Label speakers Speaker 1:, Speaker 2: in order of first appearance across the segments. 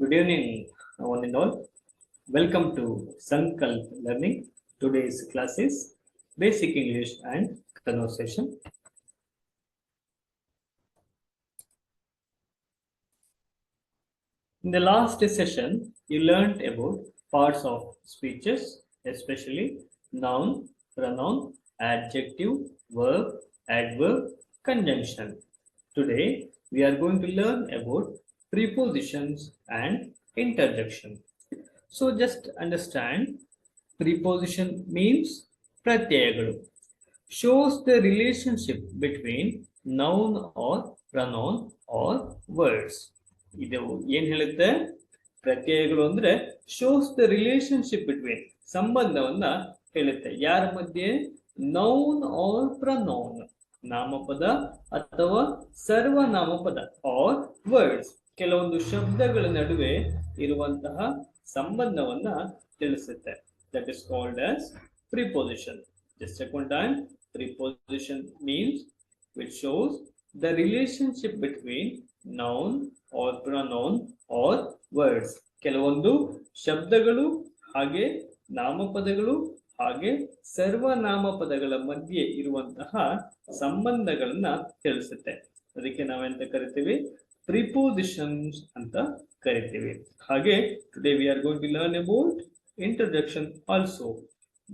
Speaker 1: Good evening, one and all. Welcome to Sankalp Learning. Today's class is Basic English and Conversation. In the last session, you learned about parts of speeches, especially noun, pronoun, adjective, verb, adverb, conjunction. Today, we are going to learn about prepositions and interjection. So just understand, preposition means pratyayagalu, shows the relationship between noun or pronoun or words. ಇದು ಏನ್ ಹೇಳುತ್ತೆ? ಪ್ರತ್ಯಯಗಳು ಅಂದ್ರೆ shows the relationship between, ಸಂಬಂಧವನ್ನ ಹೇಳುತ್ತೆ. ಯಾರ ಮಧ್ಯೆ? Noun R pronoun, ನಾಮಪದ ಅಥವಾ ಸರ್ವನಾಮಪದ ಆರ್ ವರ್ಡ್ಸ್, ಕೆಲವೊಂದು ಶಬ್ದಗಳ ನಡುವೆ ಇರುವಂತಹ ಸಂಬಂಧವನ್ನ ತಿಳಿಸುತ್ತೆ. That is called as preposition. Just check one time. Preposition means which shows the relationship between noun or pronoun or words. ಕೆಲವೊಂದು ಶಬ್ದಗಳು ಹಾಗೆ ನಾಮಪದಗಳು ಹಾಗೆ ಸರ್ವನಾಮಪದಗಳ ಮಧ್ಯೆ ಇರುವಂತಹ ಸಂಬಂಧಗಳನ್ನ ತಿಳಿಸುತ್ತೆ. ಅದಕ್ಕೆ ನಾವೆಂತ ಕರಿತೀವಿ? ಪ್ರಿಪೋಸಿಷನ್ಸ್ ಅಂತ ಕರಿತೀವಿ. ಹಾಗೆ today we are going to learn about introduction also.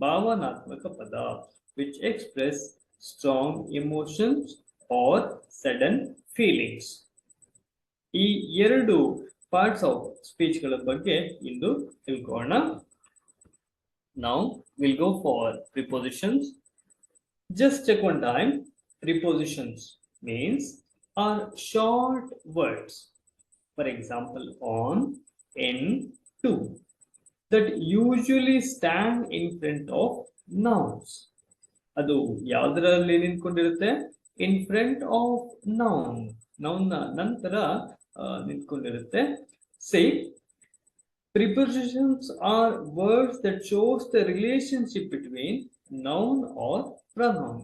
Speaker 1: ಭಾವನಾತ್ಮಕ ಪದ which express strong emotions or sudden feelings. ಈ ಎರಡು ಪಾರ್ಟ್ಸ್ ಆಫ್ ಸ್ಪೀಚ್ ಗಳ ಬಗ್ಗೆ ಇಂದು ತಿಳ್ಕೊಳ್ಳೋಣ. Now we'll go for prepositions. Just check one time. Prepositions means are short words. For example, on, in, to, that usually stand in front of nouns. ಅದು ಯಾವ್ದ್ರಲ್ಲಿ ನಿಂತ್ಕೊಂಡಿರುತ್ತೆ? In front of noun, noun ನಂತರ ನಿಂತ್ಕೊಂಡಿರುತ್ತೆ. Say prepositions are words that shows the relationship between noun or pronoun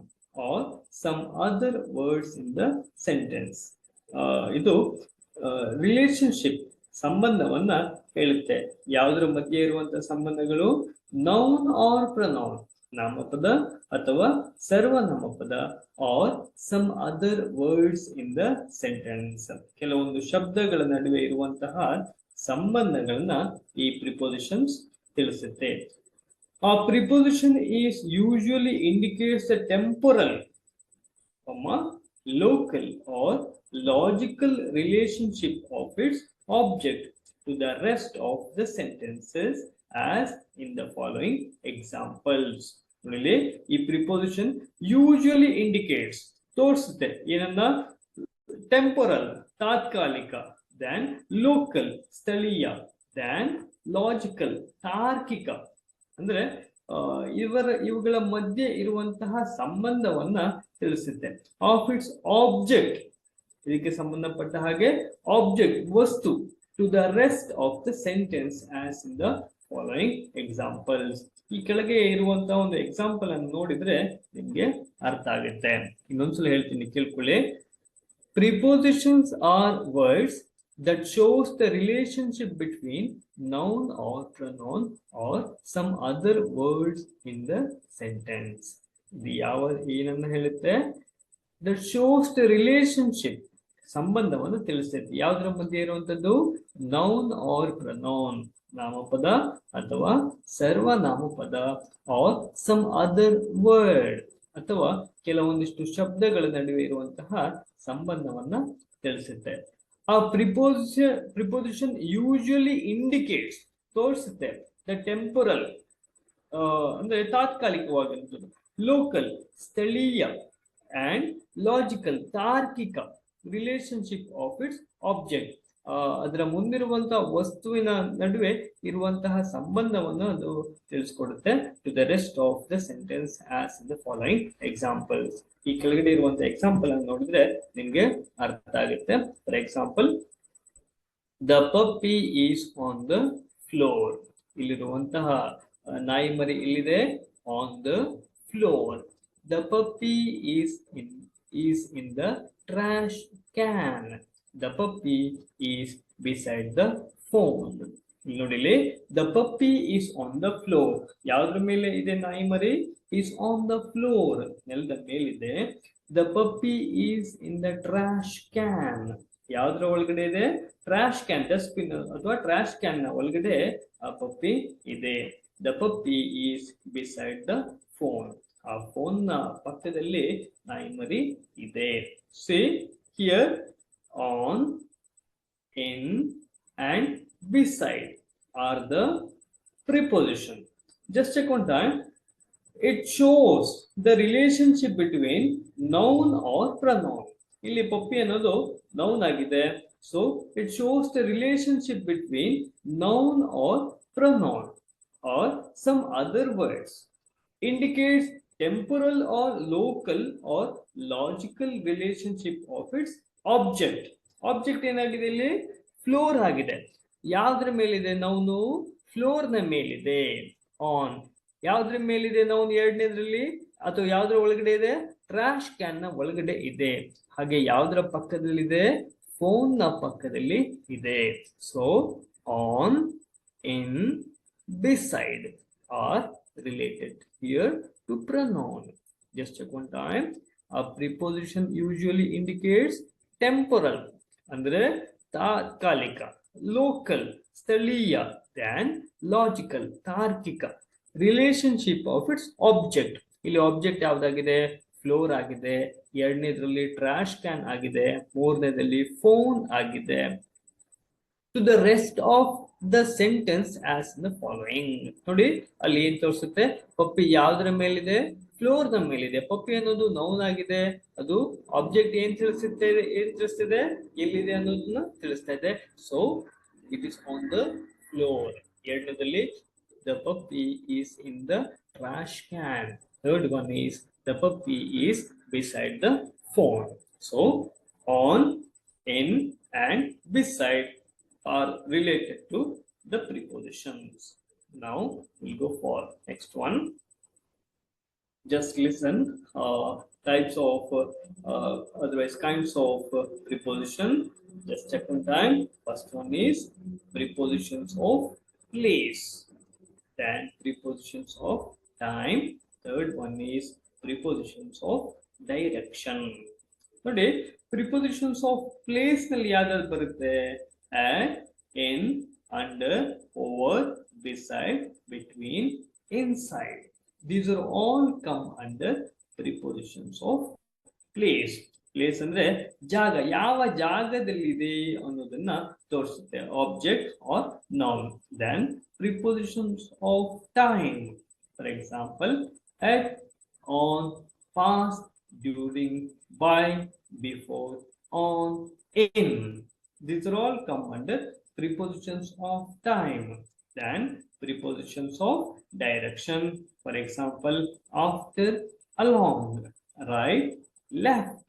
Speaker 1: or some other words in the sentence. ಇದು relationship, ಸಂಬಂಧವನ್ನ ಹೇಳುತ್ತೆ. ಯಾವುದರ ಮಧ್ಯೆ ಇರುವಂತಹ ಸಂಬಂಧಗಳು? ನೌನ್ ಆರ್ ಪ್ರನೌನ್, ನಾಮಪದ ಅಥವಾ ಸರ್ವನಾಮಪದ are some other words in the sentence, ಕೆಲವೊಂದು ಶಬ್ದಗಳ ನಡುವೆ ಇರುವಂತಹ ಸಂಬಂಧಗಳನ್ನ ಈ ಪ್ರಿಪೋಸಿಷನ್ಸ್ ತಿಳಿಸುತ್ತೆ. A preposition is usually indicates the temporal, local or logical relationship of its object to the rest of the sentences as in the following examples. Really, ಈ preposition usually indicates, ತೋರಿಸುತ್ತೆ ಏನನ್ನ? ಟೆಂಪೊರಲ್, ತಾತ್ಕಾಲಿಕ, then local, ಸ್ಥಳೀಯ, then logical, ತಾರ್ಕಿಕ. ಅಂದ್ರೆ ಇವುಗಳ ಮಧ್ಯೆ ಇರುವಂತಹ ಸಂಬಂಧವನ್ನ ತಿಳಿಸುತ್ತೆ. ಆಫ್ ಇಟ್ಸ್ ಆಬ್ಜೆಕ್ಟ್, ಇದಕ್ಕೆ ಸಂಬಂಧಪಟ್ಟ ಹಾಗೆ ಆಬ್ಜೆಕ್ಟ್, ವಸ್ತು, to the rest of the sentence as in the following examples. ಈ ಕೆಳಗೆ ಇರುವಂತಹ ಒಂದು ಎಕ್ಸಾಂಪಲ್ ಅನ್ನು ನೋಡಿದ್ರೆ ನಿಮ್ಗೆ ಅರ್ಥ ಆಗುತ್ತೆ. ಇನ್ನೊಂದ್ಸಲ ಹೇಳ್ತೀನಿ, ಕೇಳ್ಕೊಳ್ಳಿ. Prepositions are words that shows the relationship between noun or pronoun or some other words in the sentence. ಇದು ಯಾವ ಏನನ್ನ ಹೇಳುತ್ತೆ? that shows the relationship, ಸಂಬಂಧವನ್ನು ತಿಳಿಸುತ್ತೆ. ಯಾವುದರ ಮಧ್ಯೆ ಇರುವಂತದ್ದು? noun or pronoun, ನಾಮಪದ ಅಥವಾ ಸರ್ವನಾಮಪದ or some other word, ಅಥವಾ ಕೆಲವೊಂದಿಷ್ಟು ಶಬ್ದಗಳ ನಡುವೆ ಇರುವಂತಹ ಸಂಬಂಧವನ್ನ ತಿಳಿಸುತ್ತೆ. ಆ ಪ್ರಿಪೋಸಿಷನ್ ಯೂಶುವಲಿ ಇಂಡಿಕೇಟ್ಸ್, ತೋರಿಸುತ್ತೆ, ದ ಟೆಂಪೊರಲ್ ಅಂದ್ರೆ ತಾತ್ಕಾಲಿಕವಾದಂಥದ್ದು, ಲೋಕಲ್, ಸ್ಥಳೀಯ, ಅಂಡ್ ಲಾಜಿಕಲ್, ತಾರ್ಕಿಕ, ರಿಲೇಶನ್ಶಿಪ್ ಆಫ್ ಇಟ್ಸ್ ಆಬ್ಜೆಕ್ಟ್, ಅದರ ಮುಂದಿರುವಂತಹ ವಸ್ತುವಿನ ನಡುವೆ ಇರುವಂತಹ ಸಂಬಂಧವನ್ನು ಅದು ತಿಳಿಸ್ಕೊಡುತ್ತೆ. To the rest of the sentence as in the following examples. ಈ ಕೆಳಗಡೆ ಇರುವಂತಹ ಎಕ್ಸಾಂಪಲ್ ಅನ್ನು ನೋಡಿದ್ರೆ ನಿಮ್ಗೆ ಅರ್ಥ ಆಗುತ್ತೆ. For example, the puppy is on the floor. ಇಲ್ಲಿರುವಂತಹ ನಾಯಿ ಮರಿ ಇಲ್ಲಿದೆ, on the floor. The puppy is in the trash can. The puppy is beside the phone. ಇಲ್ಲಿ ನೋಡಿಲಿ, the puppy is on the floor. ಯಾವ್ದ್ರ ಮೇಲೆ ಇದೆ ನಾಯಿ ಮರಿ? is on the floor. ನೆಲದ ಮೇಲಿದೆ. The puppy is in the trash can. ಯಾವ್ದ್ರ ಒಳಗಡೆ ಇದೆ? ಟ್ರಾಶ್ ಕ್ಯಾನ್, ಡಸ್ಟ್ಬಿನ್ ಅಥವಾ ಟ್ರಾಶ್ ಕ್ಯಾನ್ ನ ಒಳಗಡೆ ಆ ಪಪ್ಪಿ ಇದೆ. The puppy is beside the phone. ಆ ಫೋನ್ ನ ಪಕ್ಕದಲ್ಲಿ ನಾಯಿ ಮರಿ ಇದೆ. See here, on, in and beside are the preposition. Just check one time. It shows the relationship between noun or pronoun. ಇಲ್ಲಿ ಪಪ್ಪಿ ಅನ್ನೋದು noun ಆಗಿದೆ. So it shows the relationship between noun or pronoun or some other words. Indicates temporal or local or logical relationship of its object. Object ಏನಾಗಿದೆ ಇಲ್ಲಿ? Floor ಆಗಿದೆ. ಯಾವ್ದ್ರ ಮೇಲಿದೆ noun? Floor ನ ಮೇಲಿದೆ. ಆನ್. ಯಾವ್ದ್ರ ಮೇಲಿದೆ ನೌನ್ ಎರಡನೇದ್ರಲ್ಲಿ? ಅಥವಾ ಯಾವ್ದ್ರ ಒಳಗಡೆ ಇದೆ? ಟ್ರಾಶ್ ಕ್ಯಾನ್ ನ ಒಳಗಡೆ ಇದೆ. ಹಾಗೆ ಯಾವ್ದ್ರ ಪಕ್ಕದಲ್ಲಿದೆ? ಫೋನ್ ನ ಪಕ್ಕದಲ್ಲಿ ಇದೆ. So on, in, beside are related here to pronoun. Just check one time. A preposition usually indicates temporal, andre ತಾತ್ಕಾಲಿಕ, local, ಸ್ಥಳೀಯ, then logical, ತಾರ್ಕಿಕ, relationship of its object. ಇಲ್ಲಿ ಆಬ್ಜೆಕ್ಟ್ ಯಾವ್ದಾಗಿದೆ? ಫ್ಲೋರ್ ಆಗಿದೆ. ಎರಡನೇದ್ರಲ್ಲಿ ಟ್ರಾಶ್ ಕ್ಯಾನ್ ಆಗಿದೆ. ಮೂರನೇದಲ್ಲಿ phone ಆಗಿದೆ. To the rest of the sentence as in the following. ನೋಡಿ ಅಲ್ಲಿ ಏನ್ ತೋರಿಸುತ್ತೆ? ಪಪ್ಪಿ ಯಾವ್ದ್ರ ಮೇಲಿದೆ? ಫ್ಲೋರ್ ನ ಮೇಲಿದೆ. ಪಪ್ಪಿ ಅನ್ನೋದು ನೌನ್ ಆಗಿದೆ. ಅದು ಆಬ್ಜೆಕ್ಟ್ ಏನ್ ತಿಳಿಸ್ತಿದೆ? ಎಲ್ಲಿದೆ ಅನ್ನೋದನ್ನ ತಿಳಿಸ್ತಾ ಇದೆ. So it is on the floor. ಎರಡನೇದಲ್ಲಿ the puppy is in the trash can. Third one is the puppy is beside the phone. So on, in and beside are related to the prepositions. Now we'll go for next one. Just listen. Types of otherwise kinds of preposition. Just check one time. First one is prepositions of place. Then prepositions of time. Third one is prepositions of direction. ನೋಡಿ, prepositions of place ನಲ್ಲಿ ಯಾವ್ದಾದ್ರು ಬರುತ್ತೆ? At, in, under, over, beside, between, inside. These are all come under prepositions of place. Place ಅಂದ್ರೆ ಜಾಗ, ಯಾವ ಜಾಗದಲ್ಲಿದೆ ಅನ್ನೋದನ್ನ ತೋರಿಸುತ್ತೆ. Object or noun. Then prepositions of time. For example, at, on, past, during, by, before, on, in. These are all come under prepositions of time. Then prepositions of direction. For example, after, along, right, left,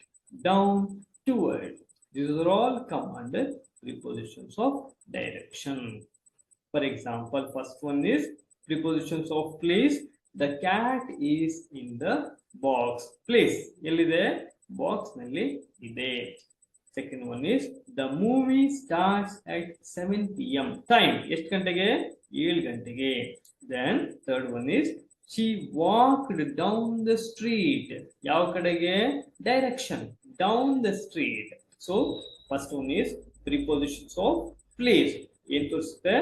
Speaker 1: down, toward. These are all come under prepositions of direction. For example, first one is prepositions of place. The cat is in the box. Place ellide? Box nalli ide. Second one is the movie starts at 7 p.m. Time ಎಷ್ಟು ಗಂಟೆಗೆ? 7 ಗಂಟೆಗೆ. Then third one is she walked down the street. ಯಾವ ಕಡೆಗೆ? Direction, down the street. So first one is prepositions of place. ಏನ್ ತೋರಿಸುತ್ತೆ?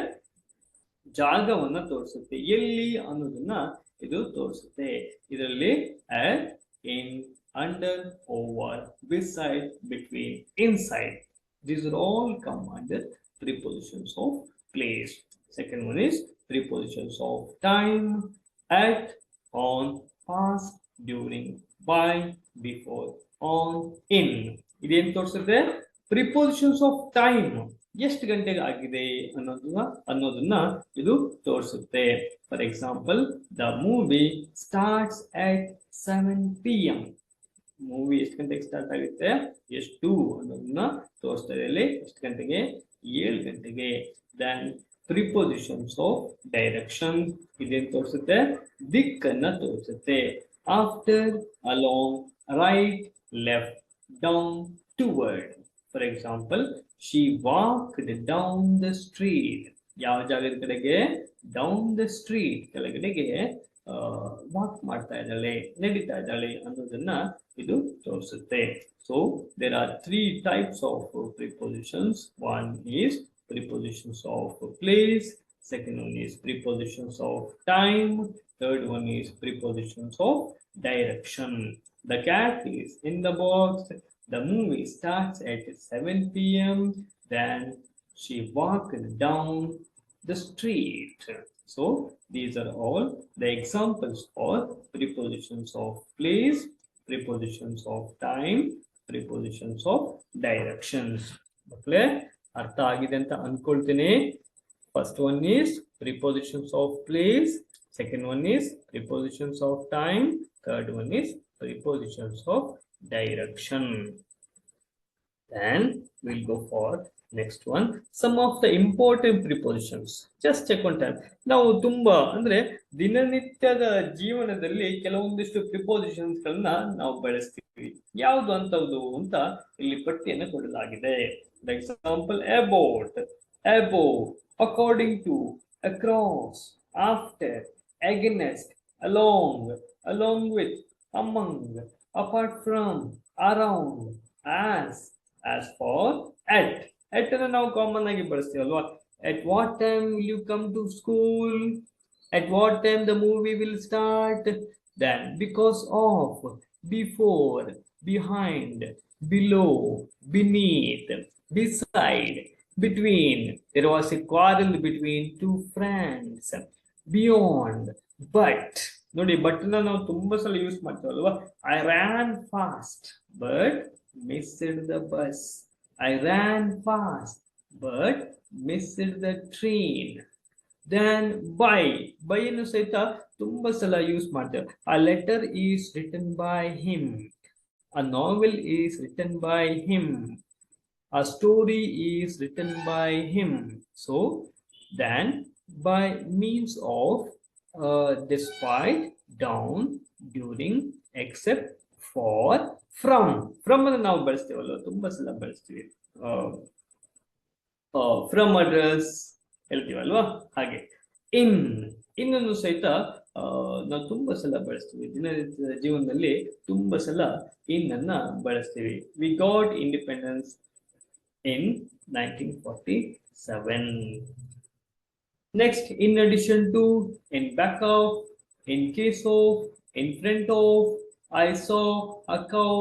Speaker 1: ಜಾಗವನ್ನ ತೋರಿಸುತ್ತೆ. ಎಲ್ಲಿ ಅನ್ನೋದನ್ನ ಇದು ತೋರಿಸುತ್ತೆ. ಇದರಲ್ಲಿ at, in, under, over, beside, between, inside. These are all come under prepositions of place. Second one is prepositions of time. At, on, past, during, by, before, on, in. ಇದೇನ್ ತೋರಿಸುತ್ತೆ? Prepositions of time. ಎಷ್ಟು ಗಂಟೆಗೆ ಆಗಿದೆ ಅನ್ನೋದನ್ನ ಇದು ತೋರಿಸುತ್ತೆ. For example, the movie starts at 7 p.m. Movie ಎಷ್ಟು ಗಂಟೆಗೆ ಸ್ಟಾರ್ಟ್ ಆಗುತ್ತೆ? ಎಷ್ಟು ಅನ್ನೋದನ್ನ ತೋರಿಸ್ತಾ ಇದೆ. ಇಲ್ಲಿ ಎಷ್ಟು ಗಂಟೆಗೆ? 7 ಗಂಟೆಗೆ. Then prepositions of direction. ಇದೇನ್ ತೋರಿಸುತ್ತೆ? ದಿಕ್ಕನ್ನ ತೋರಿಸುತ್ತೆ. After, along, right, left, down, toward. For example, She walked down the street. ಯಾವ ಜಾಗದ ಕಡೆಗೆ? ಡೌನ್ ದ ಸ್ಟ್ರೀಟ್ ಕೆಳಗಡೆಗೆ ವಾಕ್ ಮಾಡ್ತಾ ಇದ್ದಾಳೆ, ನಡೀತಾ ಇದ್ದಾಳೆ ಅನ್ನೋದನ್ನ ಇದು ತೋರಿಸುತ್ತೆ. So there are 3 types of prepositions. One is prepositions of place, second one is prepositions of time, third one is prepositions of direction. The cat is in the box. The movie starts at 7 p.m. Then she walked down the street. So these are all the examples for prepositions of place, prepositions of time, prepositions of directions. ಮಕ್ಕಳೇ ಅರ್ಥ ಆಗಿದೆ ಅಂತ ಅನ್ಕೊಳ್ತೀನಿ. First one is prepositions of place, second one is prepositions of time, third one is prepositions of direction. Then we'll go for next one, some of the important prepositions. Just check on time. ನಾವು ತುಂಬಾ ಅಂದ್ರೆ ದಿನನಿತ್ಯದ ಜೀವನದಲ್ಲಿ ಕೆಲವೊಂದಿಷ್ಟು prepositions ಗಳನ್ನ ನಾವು ಬಳಸ್ತೀವಿ. ಯಾವುದು ಅಂತದ್ದು ಅಂತ ಇಲ್ಲಿ ಪಟ್ಟಿಯನ್ನು ಕೊಡಲಾಗಿದೆ. For example about, above, according to, across, after, against, along with, among, apart from, around, as for, at ಅನ್ನು ನಾವು ಕಾಮನ್ ಆಗಿ ಬಳಸ್ತೀವಲ್ವಾ. At what time will you come to school? At what time the movie will start? Then because of, before, behind, below, beneath, beside, between. There was a quarrel between two friends. Beyond, but. ನೋಡಿ but ನಾವು ತುಂಬಾ ಸಲ use ಮಾಡ್ತೀವಲ್ವಾ. I ran fast but missed the bus. I ran fast but missed the train. Then by ಅನ್ನು ಸಹಿತ ತುಂಬಾ ಸಲ use ಮಾಡ್ತೇವೆ. A letter is written by him. A novel is written by him. A story is written by him. So then by means of despite, down, during, except, for, from ಅನ್ನು ನಾವು ಬಳಸ್ತೀವಲ್ವ, ತುಂಬಾ ಸಲ ಬಳಸ್ತೀವಿ. ಫ್ರಮ್ ಅಡ್ರೆಸ್ ಹೇಳ್ತೀವಲ್ವಾ, ಹಾಗೆ ಇನ್ ಅನ್ನು ಸಹಿತ ನಾವು ತುಂಬಾ ಸಲ ಬಳಸ್ತೀವಿ. ದಿನನಿತ್ಯದ ಜೀವನದಲ್ಲಿ ತುಂಬಾ ಸಲ ಇನ್ ಅನ್ನ ಬಳಸ್ತೀವಿ. We got independence in 1947. Next, in addition to, in back of, in case of, in front of, I saw a cow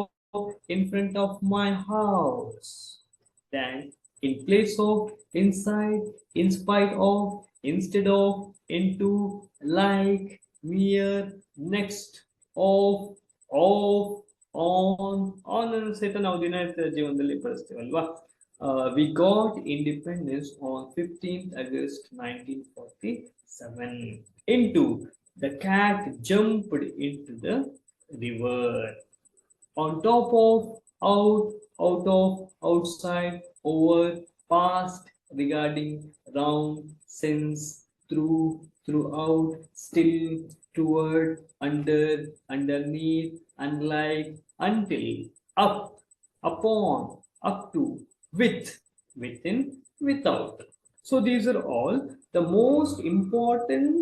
Speaker 1: in front of my house. Then in place of, inside, in spite of, instead of, into, like, near, next, off, on ಅನ್ನು ಸಹಿತ ನಾವು ದಿನನಿತ್ಯದ ಜೀವನದಲ್ಲಿ ಬಳಸ್ತೀವಲ್ವಾ. We got independence on 15th August 1947. Into, the cat jumped into the river. On top of, out of, outside, over, past, regarding, round, since, through, throughout, still, toward, under, underneath, unlike, until, up, upon, up to, with, within, without. So these are all the most important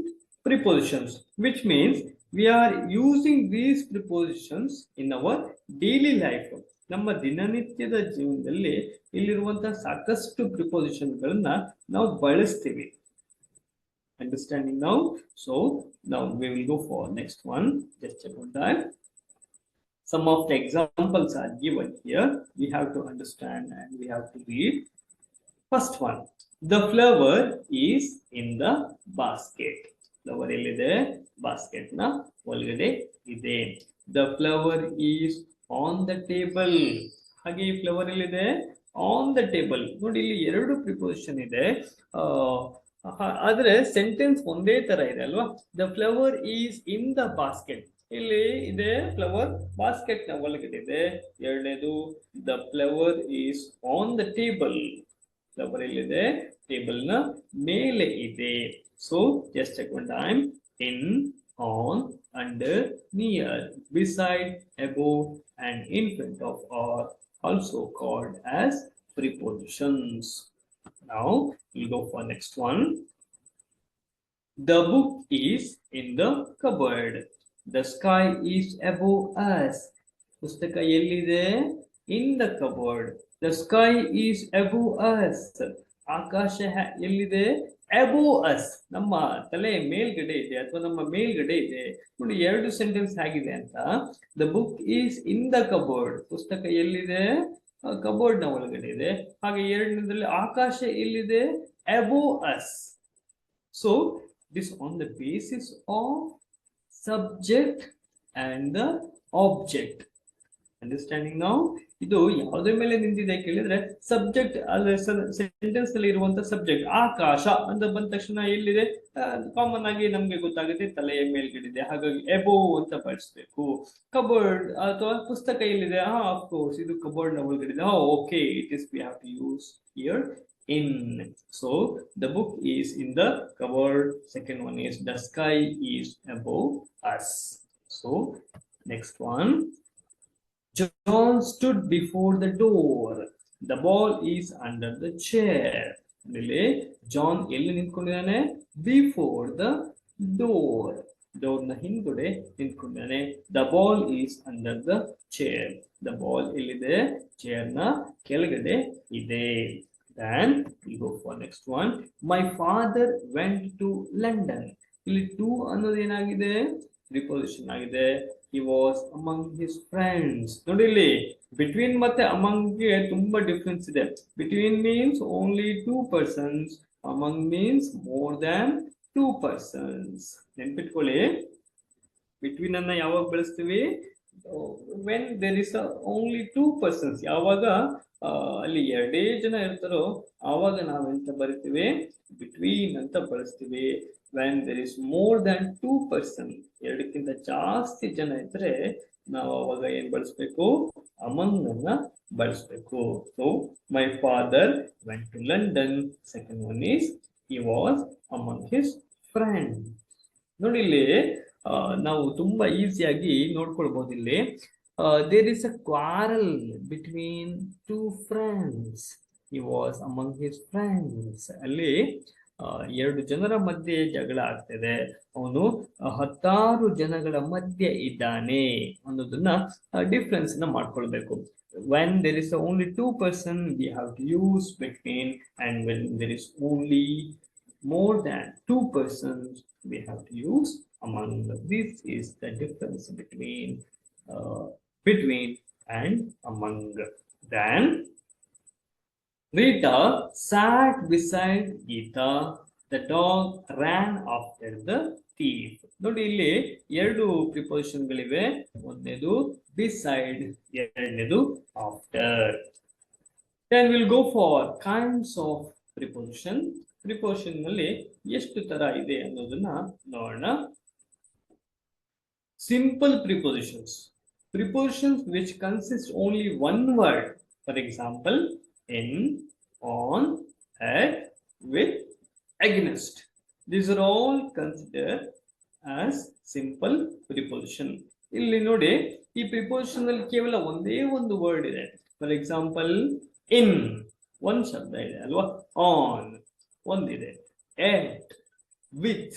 Speaker 1: prepositions, which means we are using these prepositions in our daily life. ನಮ್ಮ ದಿನನಿತ್ಯದ ಜೀವನದಲ್ಲಿ ಇಲ್ಲಿರುವಂತಹ ಸಾಕಷ್ಟು preposition ಗಳನ್ನ ನಾವು ಬಳಸ್ತೀವಿ. Understanding now? So now we will go for next one. Just check on that. Some of the examples are given here. We have to understand and we have to read. First one, the flower is in the basket. Flower illide basket na olgade ide. The flower is on the table. Hage flower illide on the table. ನೋಡಿ ಇಲ್ಲಿ ಎರಡು preposition ಇದೆ. ಆದ್ರೆ sentence ಒಂದೇ ತರ ಇದೆ ಅಲ್ವಾ. The flower is in the basket. ಇಲ್ಲಿ ಇದೆ ಫ್ಲವರ್ ಬಾಸ್ಕೆಟ್ ನ ಒಳಗಡೆ ಇದೆ. ಎರಡನೇದು the flower is on the table. Flower ಎಲ್ಲಿದೆ? ಟೇಬಲ್ ನ ಮೇಲೆ ಇದೆ. So just check one time. In, on, under, near, beside, above and in front of are also called as prepositions. Now we'll go for next one. The book is in the cupboard. The sky is above us. ಪುಸ್ತಕ ಎಲ್ಲಿದೆ? In the cupboard. The sky is above us. ಆಕಾಶ ಎಲ್ಲಿದೆ? Above us. ನಮ್ಮ ತಲೆ ಮೇಲ್ಗಡೆ ಇದೆ ಅಥವಾ ನಮ್ಮ ಮೇಲ್ಗಡೆ ಇದೆ. ನೋಡಿ ಎರಡು ಸೆಂಟೆನ್ಸ್ ಆಗಿದೆ ಅಂತ. The book is in the cupboard. ಪುಸ್ತಕ ಎಲ್ಲಿದೆ? ಕಬೋರ್ಡ್ ನ ಒಳಗಡೆ ಇದೆ. ಹಾಗೆ ಎರಡನೇದಲ್ಲಿ ಆಕಾಶ ಎಲ್ಲಿದೆ? Above us. So this on the basis of subject and the object. Understanding now? ಇದು ಯಾವುದ್ರ ಮೇಲೆ ನಿಂತಿದೆ ಕೇಳಿದ್ರೆ ಸಬ್ಜೆಕ್ಟ್ ಅಲ್ಲ, ಸೆಂಟೆನ್ಸ್ ಅಲ್ಲಿ ಇರುವಂತ ಸಬ್ಜೆಕ್ಟ್ ಆಕಾಶ ಅಂತ ಬಂದ ತಕ್ಷಣ ಎಲ್ಲಿದೆ? ಕಾಮನ್ ಆಗಿ ನಮ್ಗೆ ಗೊತ್ತಾಗುತ್ತೆ ತಲೆಯ ಮೇಲ್ಗಡೆ, ಹಾಗಾಗಿ ಎಬೋವ್ ಅಂತ ಬಳಸಬೇಕು. ಕಬೋರ್ಡ್ ಅಥವಾ ಪುಸ್ತಕ ಎಲ್ಲಿದೆ? ಆಫ್ ಕೋರ್ಸ್ ಇದು ಕಬೋರ್ಡ್ ನ ಒಳಗಡೆ ಇದೆ. Okay, it is we have to use here in. So the book is in the cupboard. Second one is the sky is above us. So next one, John stood before the door. The ball is under the chair. Really, John ಎಲ್ಲಿ ನಿಂತ್ಕೊಂಡಿದ್ದಾನೆ? Before the door. Door ನ ಹಿಂದುಗಡೆ ನಿಂತ್ಕೊಂಡಿದ್ದಾನೆ. The ball is under the chair. The ball ಎಲ್ಲಿದೆ? chair ನ ಕೆಳಗಡೆ ಇದೆ. Then we go for next one. My father went to London. ಇಲ್ಲಿ to ಅನ್ನೋದು ಏನಾಗಿದೆ? preposition ಆಗಿದೆ. He was among his friends. ನೋಡಿ ಇಲ್ಲಿ between ಮತ್ತೆ among ಗೆ ತುಂಬಾ ಡಿಫರೆನ್ಸ್ ಇದೆ. Between means only two persons. Among means more than two persons. ನೆನ್ಪಿಟ್ಕೊಳ್ಳಿ, between ಅನ್ನ ಯಾವಾಗ ಬಳಸ್ತೀವಿ? when there is only two persons. ಯಾವಾಗ ಅಲ್ಲಿ ಎರಡೇ ಜನ ಇರ್ತಾರೋ ಆವಾಗ ನಾವೆಂತ ಬರಿತೀವಿ? ಬಿಟ್ವೀನ್ ಅಂತ ಬಳಸ್ತೀವಿ. when there is more than two person, ಎರಡಕ್ಕಿಂತ ಜಾಸ್ತಿ ಜನ ಇದ್ರೆ ನಾವು ಅವಾಗ ಏನ್ ಬಳಸ್ಬೇಕು? among ಅನ್ನ ಬಳಸ್ಬೇಕು. So my father went to London. Second one is he was among his friends. ನೋಡಿ ಇಲ್ಲಿ ನಾವು ತುಂಬಾ ಈಸಿಯಾಗಿ ನೋಡ್ಕೊಳ್ಬಹುದು. ಇಲ್ಲಿ there is a quarrel between two friends. He was among his friends. ಅಲ್ಲಿ ಎರಡು ಜನರ ಮಧ್ಯೆ ಜಗಳ ಆಗ್ತಿದೆ, ಅವನು 10 ಜನಗಳ ಮಧ್ಯೆ ಇದ್ದಾನೆ ಅನ್ನೋದನ್ನ ಡಿಫ್ರೆನ್ಸ್ ನ ಮಾಡ್ಕೊಳ್ಬೇಕು. when there is only two person we have to use between, and when there is only more than two persons we have to use among. This is the difference between and among. Then Rita sat beside Geeta. The dog ran after the thief. ನೋಡಿ ಇಲ್ಲಿ ಎರಡು preposition ಗಳಿವೆ. ಒಂದನೇದು beside, ಎರಡನೇದು after. Then we'll go for kinds of preposition. Preposition ನಲ್ಲಿ ಎಷ್ಟು ತರ ಇದೆ ಅನ್ನೋದನ್ನ ನೋಡೋಣ. Simple prepositions. Prepositions which consist only one word. For example, in, on, at, with, against. These are all considered as simple preposition. ಇಲ್ಲಿ ನೋಡಿ, ಈ preposition ಅಲ್ಲಿ ಕೇವಲ ಒಂದೇ ಒಂದು ವರ್ಡ್ ಇದೆ. ಫಾರ್ ಎಕ್ಸಾಂಪಲ್, in ಒಂದು ಶಬ್ದ ಇದೆ ಅಲ್ವಾ? on ಒಂದಿದೆ. at, with,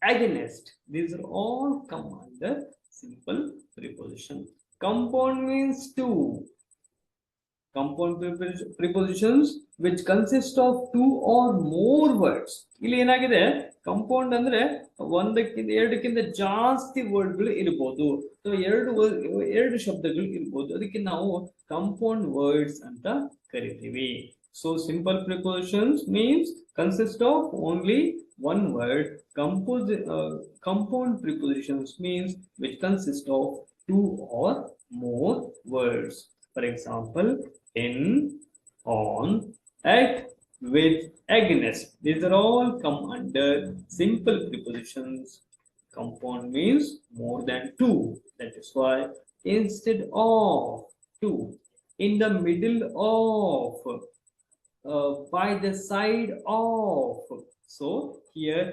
Speaker 1: against. These are all come under simple preposition. Compound means two. Compound prepositions which consist of two or more words. ಇಲ್ಲಿ ಏನಾಗಿದೆ? ಕಂಪೌಂಡ್ ಅಂದ್ರೆ ಒಂದಕ್ಕಿಂತ ಎರಡಕ್ಕಿಂತ ಜಾಸ್ತಿ ವರ್ಡ್ಗಳು ಇರಬಹುದು. ಸೊ ಎರಡು ಶಬ್ದಗಳು ಇರಬಹುದು. ಅದಕ್ಕೆ ನಾವು ಕಂಪೌಂಡ್ ವರ್ಡ್ಸ್ ಅಂತ ಕರಿತೀವಿ. So simple prepositions means consist of only one word. Compound prepositions means which consist of two or more words. For example, in, on, at, with, against. These are all come under simple prepositions. Compound means more than two. That is why instead of two, in the middle of, by the side of. So here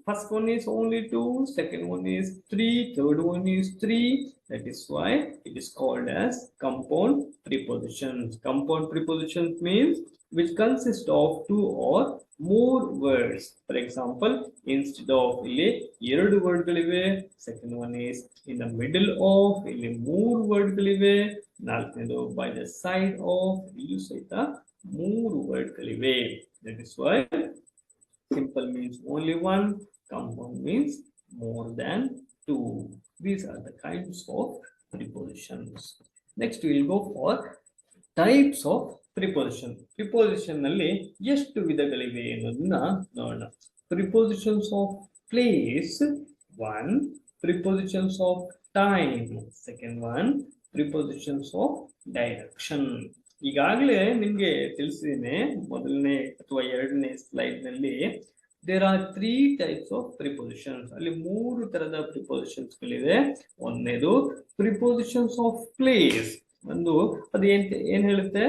Speaker 1: first one is only 2, second one is 3, third one is 3. That is why it is called as compound prepositions. Compound prepositions means which consist of 2 or more words. For example, instead of ಇಲ್ಲಿ ಎರಡು ವರ್ಡ್ಗಳಿವೆ, second one is in the middle of, ಇಲ್ಲಿ ಮೂರು ವರ್ಡ್ಗಳಿವೆ, ನಾಲ್ಕನೇದು by the side of, ಇಲ್ಲೂ ಸಹಿತ ಮೂರು ವರ್ಡ್ಗಳಿವೆ. That is why simple means only one, compound means more than two. These are the kinds of prepositions. Next we will go for types of preposition. Preposition ನಲ್ಲಿ ಎಷ್ಟು ವಿಧಗಳಿವೆ ಅನ್ನೋದನ್ನ ನೋಡೋಣ. Prepositions of place, one. Prepositions of time, second one. Prepositions of direction. ಈಗಾಗಲೇ ನಿಮ್ಗೆ ತಿಳಿಸಿದ್ದೇನೆ ಮೊದಲನೇ ಅಥವಾ ಎರಡನೇ ಸ್ಲೈಡ್ ನಲ್ಲಿ there are 3 types of prepositions. ಅಲ್ಲಿ 3 ತರದ ಪ್ರಿಪೋಸಿಷನ್ಸ್ ಗಳಿವೆ. ಒಂದನೇದು ಪ್ರಿಪೋಸಿಷನ್ಸ್ ಆಫ್ ಪ್ಲೇಸ್. ಒಂದು ಅದು ಏನ್ ಹೇಳುತ್ತೆ,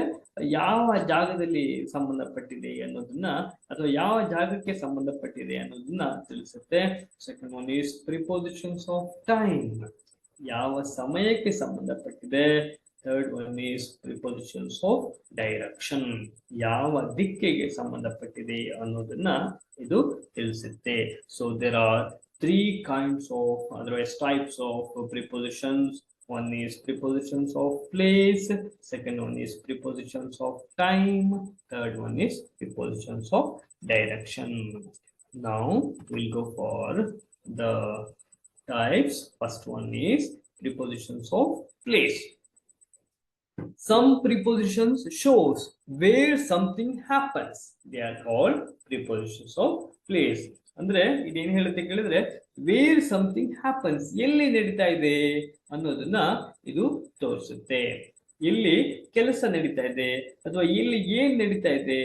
Speaker 1: ಯಾವ ಜಾಗದಲ್ಲಿ ಸಂಬಂಧಪಟ್ಟಿದೆ ಅನ್ನೋದನ್ನ ಅಥವಾ ಯಾವ ಜಾಗಕ್ಕೆ ಸಂಬಂಧಪಟ್ಟಿದೆ ಅನ್ನೋದನ್ನ ತಿಳಿಸುತ್ತೆ. Second one is prepositions of time, ಯಾವ ಸಮಯಕ್ಕೆ ಸಂಬಂಧಪಟ್ಟಿದೆ. Third one is prepositions of direction, ಯಾವ ದಿಕ್ಕಿಗೆ ಸಂಬಂಧಪಟ್ಟಿದೆ ಅನ್ನೋದನ್ನ ಇದು ತಿಳಿಸುತ್ತೆ. So there are 3 kinds of otherwise types of prepositions. One is prepositions of place, second one is prepositions of time, third one is prepositions of direction. Now we'll go for the types. First one is prepositions of place. Some prepositions shows where something happens. They are called prepositions of place. ಅಂದ್ರೆ ಇದೇನು ಹೇಳುತ್ತೆ ಕೇಳಿದ್ರೆ, wear something happens, ಎಲ್ಲಿ ನಡೀತಾ ಇದೆ ಅನ್ನೋದನ್ನ ಇದು ತೋರಿಸುತ್ತೆ. ಎಲ್ಲಿ ಕೆಲಸ ನಡೀತಾ ಇದೆ ಅಥವಾ ಎಲ್ಲಿ ಏನ್ ನಡೀತಾ ಇದೆ,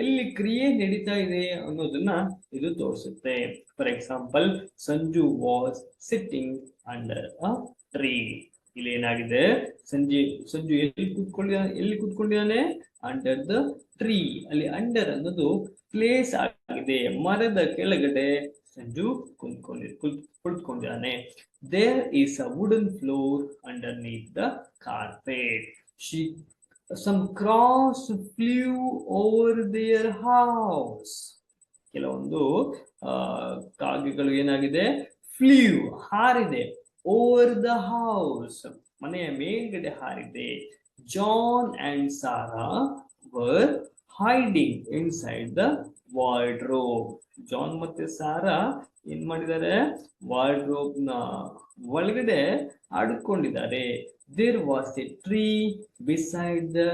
Speaker 1: ಎಲ್ಲಿ ಕ್ರಿಯೆ ನಡೀತಾ ಇದೆ ಅನ್ನೋದನ್ನ ಇದು ತೋರಿಸುತ್ತೆ. For example, Sanju was sitting under a tree. ಇಲ್ಲಿ ಏನಾಗಿದೆ, ಸಂಜು ಎಲ್ಲಿ ಕೂತ್ಕೊಂಡಿದ್ದಾನೆ, ಅಂಡರ್ ದ ಟ್ರೀ. ಅಲ್ಲಿ ಅಂಡರ್ ಅನ್ನೋದು ಪ್ಲೇಸ್ ಆಗಿದೆ, ಮರದ ಕೆಳಗಡೆ ಸಂಜು ಕುಳಿತುಕೊಂಡಿದ್ದಾನೆ. There is a wooden floor underneath the carpet. Some crows flew over their house. ಕೆಲವೊಂದು ಕಾಗೆಗಳು ಏನಾಗಿದೆ, ಫ್ಲೂ ಹಾರಿದೆ, ಓವರ್ ದ ಹೌಸ್ ಮನೆಯ ಮೇಲ್ಗಡೆ ಹಾರಿದೆ. John and Sara were hiding inside the wardrobe. John ಮತ್ತೆ ಸಾರಾ ಏನ್ ಮಾಡಿದ್ದಾರೆ, ವಾರ್ಡ್ರೋಬ್ ನ ಒಳಗಡೆ ಆಡ್ಕೊಂಡಿದ್ದಾರೆ. There was a tree beside the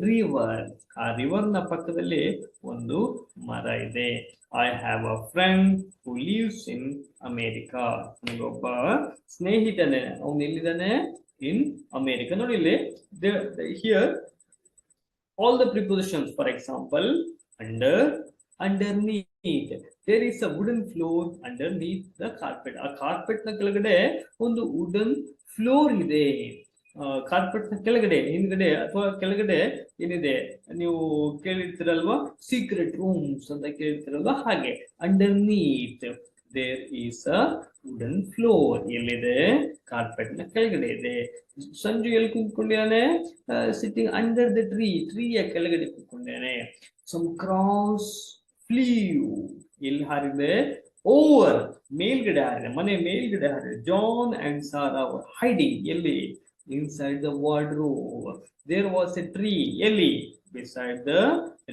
Speaker 1: river. ಆ ರಿವರ್ ನ ಪಕ್ಕದಲ್ಲಿ ಒಂದು ಮರ ಇದೆ. I have a friend who lives in America. ಒಬ್ಬ ಸ್ನೇಹಿತನೇ, ಅವನು ಎಲ್ಲಿದ್ದಾನೆ, ಇನ್ ಅಮೇರಿಕಾ. ನೋಡಿ ಇಲ್ಲಿ here all the prepositions. For example, under, underneath. There is a wooden floor underneath the carpet. ಆ ಕಾರ್ಪೆಟ್ ನ ಕೆಳಗಡೆ ಒಂದು ವುಡನ್ ಫ್ಲೋರ್ ಇದೆ. ಕಾರ್ಪೆಟ್ ನ ಕೆಳಗಡೆ, ಹಿಂದ್ಗಡೆ ಅಥವಾ ಕೆಳಗಡೆ ಏನಿದೆ, ನೀವು ಕೇಳಿರ್ತೀರಲ್ವಾ ಸೀಕ್ರೆಟ್ ರೂಮ್ಸ್ ಅಂತ ಕೇಳಿರ್ತೀರಲ್ವಾ, ಹಾಗೆ underneath there is a wooden floor. ಎಲ್ಲಿದೆ, ಕಾರ್ಪೆಟ್ ನ ಕೆಳಗಡೆ ಇದೆ. ಸಂಜು ಎಲ್ಲಿ ಕೂತ್ಕೊಂಡಿದ್ದಾನೆ, ಸಿಟ್ಟಿಂಗ್ ಅಂಡರ್ ದ ಟ್ರೀ, ಟ್ರೀಯ ಕೆಳಗಡೆ ಕೂತ್ಕೊಂಡಿದ್ದಾನೆ. ಸಮ್ ಕ್ರಾಸ್ ಫ್ಲೂ, ಎಲ್ಲಿ ಹಾರಿದೆ, ಓವರ್ ಮೇಲ್ಗಡೆ ಹಾರಿದೆ, ಮನೆ ಮೇಲ್ಗಡೆ ಹಾರಿದೆ. John and Sara were hiding, ಎಲ್ಲಿ, inside the wardrobe. There was a tree, ಎಲ್ಲಿ, beside the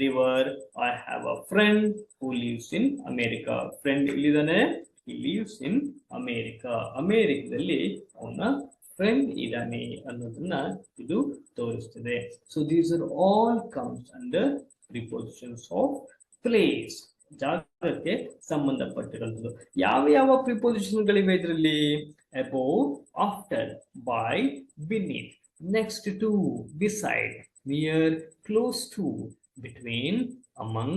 Speaker 1: river. I have a friend who lives in America. Friend ಎಲ್ಲಿದ್ದಾನೆ, he lives in America. ಅಮೇರಿಕದಲ್ಲಿ ಅವನ ಫ್ರೆಂಡ್ ಇದ್ದಾನೆ ಅನ್ನೋದನ್ನ ಇದು ತೋರಿಸ್ತದೆ. So these are all comes under prepositions of place. ಜಾಗಕ್ಕೆ ಸಂಬಂಧಪಟ್ಟಿರುವಂಥದ್ದು. ಯಾವ ಯಾವ ಪ್ರಿಪೋಸಿಷನ್ ಗಳಿವೆ ಇದರಲ್ಲಿ, above, after, by, beneath, next to, beside, near, close to, between, among,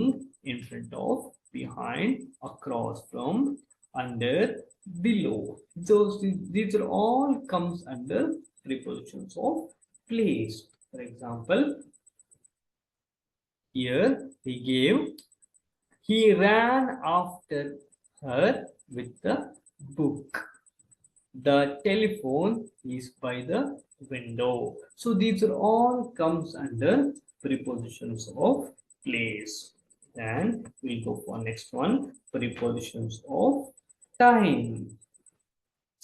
Speaker 1: in front of, behind, across from, under, below. These are all comes under prepositions of place. For example, here he gave He ran after her with the book. The telephone is by the window. So these are all comes under prepositions of place. And we'll go for next one, prepositions of time.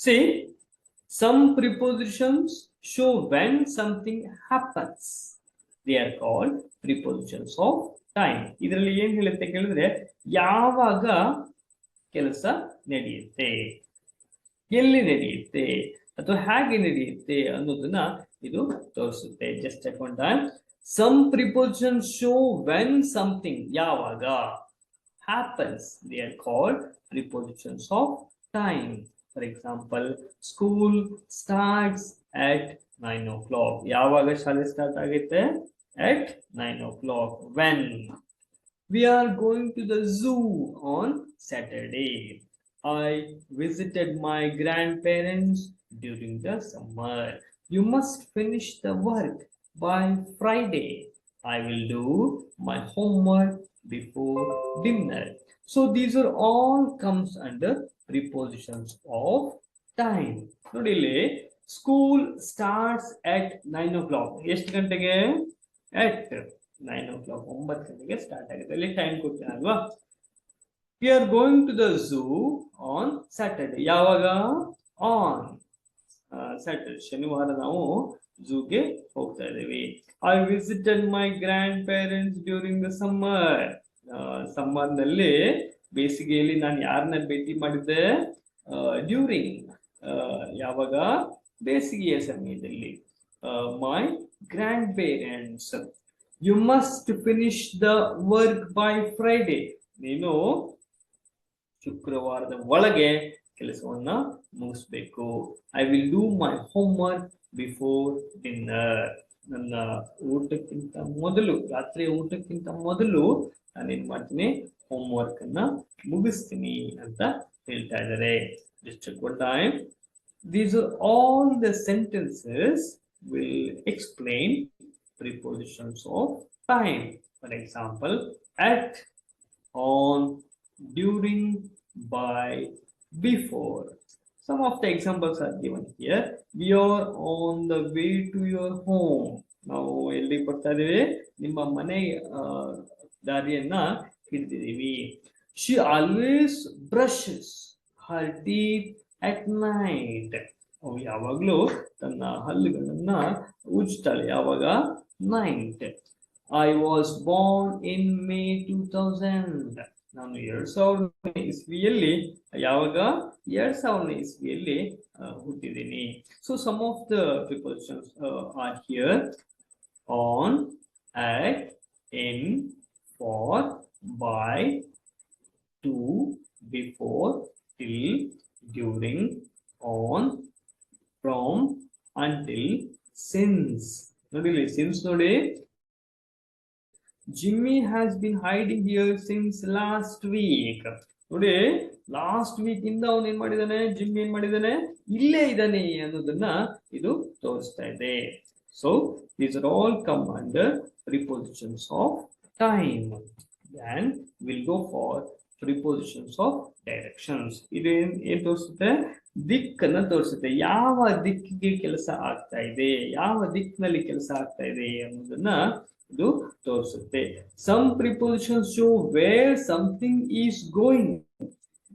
Speaker 1: See, some prepositions show when something happens. They are called prepositions of time. ಇದರಲ್ಲಿ ಏನ್ ಹೇಳುತ್ತೆ ಕೇಳಿದ್ರೆ ಯಾವಾಗ ಕೆಲಸ ನಡೆಯುತ್ತೆ, ಎಲ್ಲಿ ನಡೆಯುತ್ತೆ ಅಥವಾ ಹೇಗೆ ನಡೆಯುತ್ತೆ ಅನ್ನೋದನ್ನ ಇದು ತೋರಿಸುತ್ತೆ. Just check one time. Some prepositions show when something ಯಾವಾಗ happens. They are called prepositions of time. For example, school starts at 9 o'clock. ಯಾವಾಗ ಶಾಲೆ ಸ್ಟಾರ್ಟ್ ಆಗುತ್ತೆ? At 9 o'clock. When? We are going to the zoo on Saturday. I visited my grandparents during the summer. You must finish the work by Friday. I will do my homework before dinner. So these are all comes under prepositions of time. ನೋಡಿ ಇಲ್ಲಿ school starts at 9 o'clock. ಎಷ್ಟು ಗಂಟೆಗೆ? At 9 o'clock. 9 ಗಂಟೆಗೆ start ಆಗುತ್ತೆ. ಇಲ್ಲಿ time ಕೊಡ್ತೀನಿ ಅಲ್ವಾ? We are going to the zoo on Saturday. ಯಾವಾಗ? On Saturday. ಶನಿವಾರ ನಾವು ಝೂಗೆ ಹೋಗ್ತಾ ಇದ್ದೀವಿ. I visited my grandparents during the summer. Summer ನಲ್ಲಿ ಬೇಸಿಗೆಯಲ್ಲಿ ನಾನು ಯಾರನ್ನ ಭೇಟಿ ಮಾಡಿದ್ದೆ? ಡ್ಯೂರಿಂಗ್ ಯಾವಾಗ? ಬೇಸಿಗೆಯ ಸಮಯದಲ್ಲಿ. My grandparents. You must finish the work by Friday. ನೀನು ಶುಕ್ರವಾರದ ಒಳಗೆ ಕೆಲಸವನ್ನ ಮುಗಿಸ್ಬೇಕು. I will do my homework before dinner. ನನ್ನ ಊಟಕ್ಕಿಂತ ಮೊದಲು, ರಾತ್ರಿ ಊಟಕ್ಕಿಂತ ಮೊದಲು ನಾನೇನ್ ಮಾಡ್ತೀನಿ? ಹೋಮ್ವರ್ಕ್ ಅನ್ನ ಮುಗಿಸ್ತೀನಿ ಅಂತ ಹೇಳ್ತಾ ಇದ್ದಾರೆ. Just one time. These are all the sentences will explain prepositions of time. For example, at, on, during, by, before. Some of the examples are given here. We are on the way to your home. ನಾವು ಎಲ್ಲಿ ಬರ್ತಾ ಇದೀವಿ? ನಿಮ್ಮ ಮನೆ ದಾರಿಯನ್ನ ಹಿಡಿದಿದ್ದೀವಿ. She always brushes her teeth at night. ಯಾವಾಗಲೂ ತನ್ನ ಹಲ್ಲುಗಳನ್ನ ಉಜ್ತಾಳೆ. ಯಾವಾಗ? Night. I was born in May 2000. ನಾನು 2000 ಇಸ್ವಿಯಲ್ಲಿ ಯಾವಾಗ? 2000 ಇಸ್ವಿಯಲ್ಲಿ ಹುಟ್ಟಿದ್ದೀನಿ. So some of the prepositions are here: on, at, in, for, by, to, before, till, during, on, from, until, since. ನೋಡಿ since ನೋಡಿ. Jimmy has been hiding here since last week. ನೋಡಿ last week ಇಂದ ಅವನು ಏನ್ ಮಾಡಿದಾನೆ? Jimmy ಏನ್ ಮಾಡಿದಾನೆ? ಇಲ್ಲೇ ಇದ್ದಾನೆ ಅನ್ನೋದನ್ನ ಇದು ತೋರಿಸ್ತಾ ಇದೆ. So these are all come under prepositions of time. And we'll go for prepositions of directions. ಇದೇನ್ ತೋರಿಸುತ್ತೆ? ದಿಕ್ಕನ್ನ ತೋರಿಸುತ್ತೆ. ಯಾವ ದಿಕ್ಕಿಗೆ ಕೆಲಸ ಆಗ್ತಾ ಇದೆ, ಯಾವ ದಿಕ್ಕಿನಲ್ಲಿ ಕೆಲಸ ಆಗ್ತಾ ಇದೆ ಅನ್ನೋದನ್ನ ಇದು ತೋರಿಸುತ್ತೆ. Some prepositions show where something is going.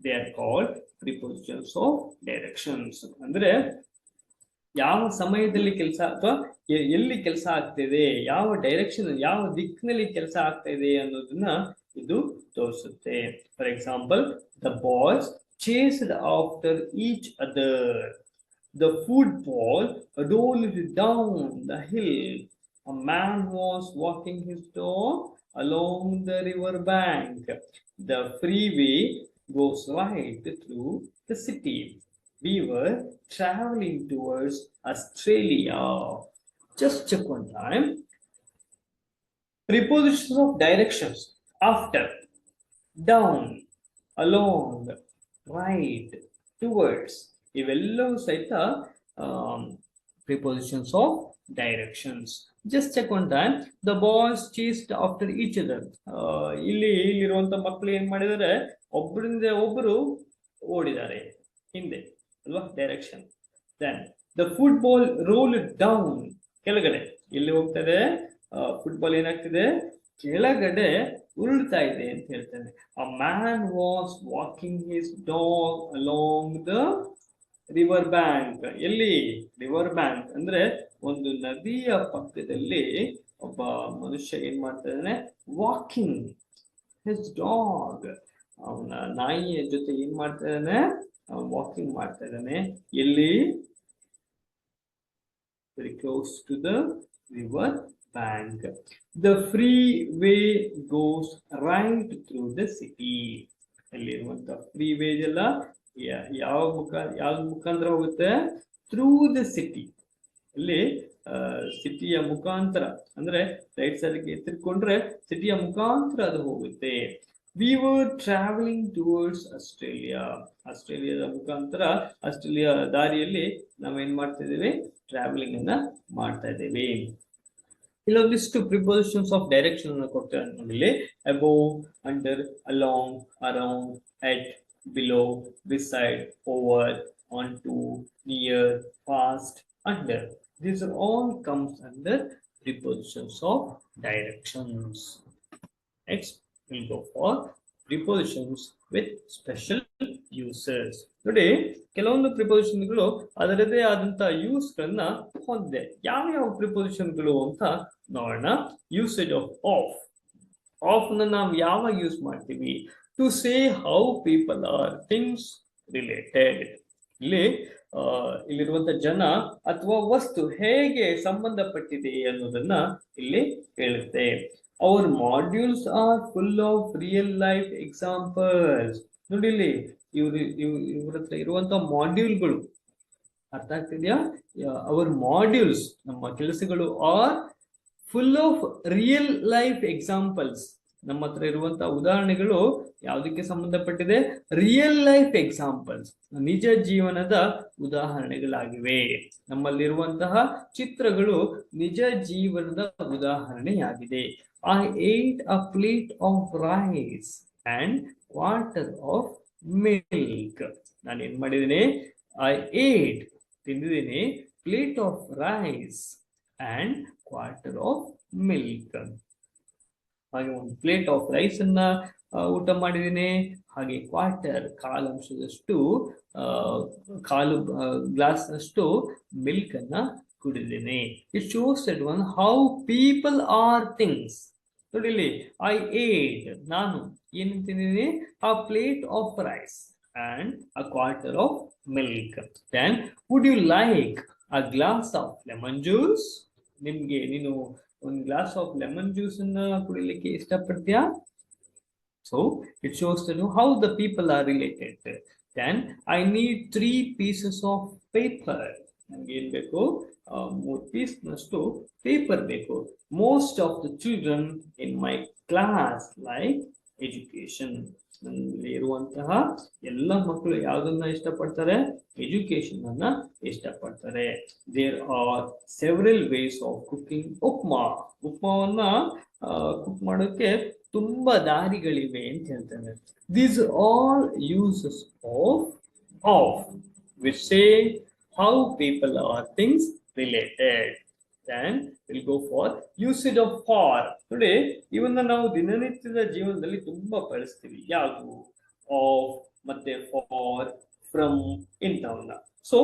Speaker 1: They are called prepositions of directions. ಅಂದ್ರೆ ಯಾವ ಸಮಯದಲ್ಲಿ ಕೆಲಸ ಅಥವಾ ಎಲ್ಲಿ ಕೆಲಸ ಆಗ್ತಿದೆ, ಯಾವ ಡೈರೆಕ್ಷನ್, ಯಾವ ದಿಕ್ಕಿನಲ್ಲಿ ಕೆಲಸ ಆಗ್ತಾ ಇದೆ ಅನ್ನೋದನ್ನ ಇದು ತೋರಿಸುತ್ತೆ. For example, the boys chased after each other. The football rolled down the hill. A man was walking his dog along the river bank. The freeway goes right through the city. We were traveling towards Australia. Just check one time. Prepositions of directions: after, down, along, right, towards. ಇವೆಲ್ಲವೂ ಸಹಿತ prepositions of directions. Just check one time. The boys chased after each other. ಇಲ್ಲಿರುವಂತ ಮಕ್ಕಳು ಏನ್ ಮಾಡಿದ್ದಾರೆ, ಒಬ್ಬರಿಂದ ಒಬ್ಬರು ಓಡಿದ್ದಾರೆ ಹಿಂದೆ ಅಲ್ವಾ, direction. Then the football roll down, ಕೆಳಗಡೆ ಎಲ್ಲಿ ಹೋಗ್ತದೆ, ಫುಟ್ಬಾಲ್ ಏನಾಗ್ತಿದೆ, ಕೆಳಗಡೆ ಉರುಳ್ತಾ ಇದೆ ಅಂತ ಹೇಳ್ತಾನೆ. A man was walking his dog along the river bank. ಎಲ್ಲಿ ರಿವರ್ ಬ್ಯಾಂಕ್ ಅಂದ್ರೆ ಒಂದು ನದಿಯ ಪಕ್ಕದಲ್ಲಿ ಒಬ್ಬ ಮನುಷ್ಯ ಏನ್ ಮಾಡ್ತಾ ಇದ್ದಾನೆ, ವಾಕಿಂಗ್ ಹಿಸ್ ಡಾಗ್, ಅವನ ನಾಯಿಯ ಜೊತೆ ಏನ್ ಮಾಡ್ತಾ ಇದ್ದಾನೆ, ವಾಕಿಂಗ್ ಮಾಡ್ತಾ ಇದ್ದಾನೆ. ಎಲ್ಲಿ, very close to the river bank. The freeway goes right through the city. ಅಲ್ಲಿರುವಂತ ಫ್ರೀವೇ ಎಲ್ಲ ಯಾವ ಮುಖಾಂತರ ಹೋಗುತ್ತೆ, ಥ್ರೂ ದ ಸಿಟಿ. ಅಲ್ಲಿ ಸಿಟಿಯ ಮುಖಾಂತರ ಅಂದ್ರೆ ರೈಟ್ ಸೈಡ್ಗೆ ತಿರ್ಕೊಂಡ್ರೆ ಸಿಟಿಯ ಮುಖಾಂತರ ಅದು ಹೋಗುತ್ತೆ. We were traveling towards Australia. ಆಸ್ಟ್ರೇಲಿಯಾದ ಮುಖಾಂತರ, ಆಸ್ಟ್ರೇಲಿಯಾ ದಾರಿಯಲ್ಲಿ ನಾವೇನ್ ಮಾಡ್ತಾ ಇದ್ದೇವೆ, ಟ್ರಾವೆಲಿಂಗ್ ಅನ್ನ ಮಾಡ್ತಾ ಇದ್ದೇವೆ. ಇಲ್ಲೊಂದಿಷ್ಟು ಪ್ರಿಪೋಸಿಷನ್ಸ್ ಆಫ್ ಡೈರೆಕ್ಷನ್ ಅನ್ನು ಕೊಡ್ತಾರೆ ನೋಡಿ. Above, under, along, around, at, below, beside, over, on to, near, fast, under. These are all comes under prepositions of directions. Next, we'll go for prepositions with special uses. ನೋಡಿ, ಕೆಲವೊಂದು ಪ್ರಿಪೋಸಿಷನ್ಗಳು ಅದರದೇ ಆದಂತ use ಗಳನ್ನ ಹೊಂದಿದೆ. ಯಾವ ಪ್ರಿಪೋಸಿಷನ್ಗಳು ಅಂತ ನೋಡೋಣ. ಯೂಸೇಜ್ ಆಫ್ ನ ನಾವು ಯಾವಾಗ ಯೂಸ್ ಮಾಡ್ತೀವಿ, to say how people or things related. ಇಲ್ಲಿರುವಂತ ಜನ ಅಥವಾ ವಸ್ತು ಹೇಗೆ ಸಂಬಂಧಪಟ್ಟಿದೆ ಅನ್ನೋದನ್ನ ಇಲ್ಲಿ ಹೇಳುತ್ತೆ. Our modules are full of real life examples. ನೋಡಿ, ಇಲ್ಲಿ ಇವ್ರ ಹತ್ರ ಇರುವಂತ ಮಾಡ್ಯೂಲ್ಗಳು ಅರ್ಥ ಆಗ್ತಿದ್ಯಾ? ಅವರ್ ಮಾಡ್ಯೂಲ್ಸ್, ನಮ್ಮ ಕೆಲಸಗಳು, are full of real life examples. ನಮ್ಮ ಹತ್ರ ಇರುವಂತಹ ಉದಾಹರಣೆಗಳು ಯಾವುದಕ್ಕೆ ಸಂಬಂಧಪಟ್ಟಿದೆ, ರಿಯಲ್ ಲೈಫ್ ಎಕ್ಸಾಂಪಲ್ಸ್, ನಿಜ ಜೀವನದ ಉದಾಹರಣೆಗಳಾಗಿವೆ. ನಮ್ಮಲ್ಲಿರುವಂತಹ ಚಿತ್ರಗಳು ನಿಜ ಜೀವನದ ಉದಾಹರಣೆಯಾಗಿದೆ. I ate a plate of rice and quarter of milk. ನಾನು ಏನ್ ಮಾಡಿದ್ದೀನಿ, I ate, ತಿಂದಿದ್ದೀನಿ, plate of rice and quarter of milk. ಹಾಗೆ ಒಂದು ಪ್ಲೇಟ್ ಆಫ್ ರೈಸ್ ಅನ್ನ ಊಟ ಮಾಡಿದ್ದೀನಿ, ಹಾಗೆ ಕ್ವಾರ್ಟರ್, ಕಾಲಂಶದಷ್ಟು, ಕಾಲು ಗ್ಲಾಸ್ ಅಷ್ಟು ಮಿಲ್ಕ್ ಅನ್ನ ಕುಡಿದ್ದೀನಿ. It shows that one how people or things. ನೋಡಿ ಇಲ್ಲಿ, ಐ ಏಟ್, ನಾನು ಏನ್ ತಿಂದಿದ್ದೀನಿ, a plate of rice and a quarter of milk. Then would you like a glass of lemon juice? ನಿಮ್ಗೆ, ನೀನು ಒಂದು ಗ್ಲಾಸ್ ಆಫ್ ಲೆಮನ್ ಜ್ಯೂಸ್ ಅನ್ನ ಕುಡಿಲಿಕ್ಕೆ ಇಷ್ಟಪಡ್ತೀಯಾ? So it shows that how the people are related. Then I need 3 pieces of paper. ನಮ್ಗೆ ಏನ್ ಬೇಕು, 3 piece ನಷ್ಟು ಪೇಪರ್ ಬೇಕು. Most of the children in my class like education. ನನ್ನಲ್ಲಿ ಇರುವಂತಹ ಎಲ್ಲ ಮಕ್ಕಳು ಯಾವುದನ್ನ ಇಷ್ಟಪಡ್ತಾರೆ, ಎಜುಕೇಶನ್ ಅನ್ನ ಇಷ್ಟಪಡ್ತಾರೆ. There are several ways of cooking upma. ಉಪ್ಮಾವನ್ನ ಕುಕ್ ಮಾಡೋಕೆ ತುಂಬಾ ದಾರಿಗಳಿವೆ ಅಂತ ಹೇಳ್ತಾರೆ. These all uses of which say how people are things related. Then we'll go for usage of for. Today ಇವನ್ನ ನಾವು ದಿನನಿತ್ಯದ ಜೀವನದಲ್ಲಿ ತುಂಬಾ ಬಳಸ್ತೀವಿ. ಯಾವುದು, ಆಫ್ ಮತ್ತೆ ಫಾರ್, ಫ್ರಮ್ ಇಂಥವನ್ನ. So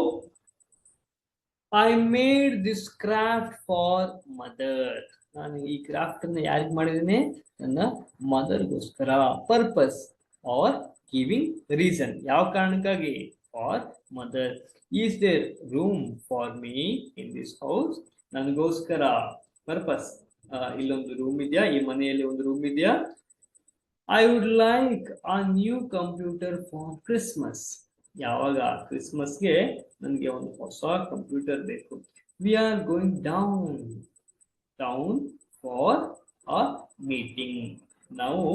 Speaker 1: I made this craft for mother. ನಾನು ಈ ಕ್ರಾಫ್ಟ್ ಅನ್ನ ಯಾರಿಗೆ ಮಾಡಿದ್ದೀನಿ, ನನ್ನ ಮದರ್ಗೋಸ್ಕರ. ಪರ್ಪಸ್ ಆರ್ ಗಿವಿಂಗ್ ರೀಸನ್, ಯಾವ ಕಾರಣಕ್ಕಾಗಿ, for mother. Is there room for me in this house? ನನಗೋಸ್ಕರ, ಪರ್ಪಸ್, ಇಲ್ಲೊಂದು ರೂಮ್ ಇದೆಯಾ, ಈ ಮನೆಯಲ್ಲಿ ಒಂದು ರೂಮ್ ಇದೆಯಾ. I would like a new computer for Christmas. ಯಾವಾಗ, ಕ್ರಿಸ್ಮಸ್ಗೆ ನನಗೆ ಒಂದು ಹೊಸ ಕಂಪ್ಯೂಟರ್ ಬೇಕು. We are going down for a meeting. ನಾವು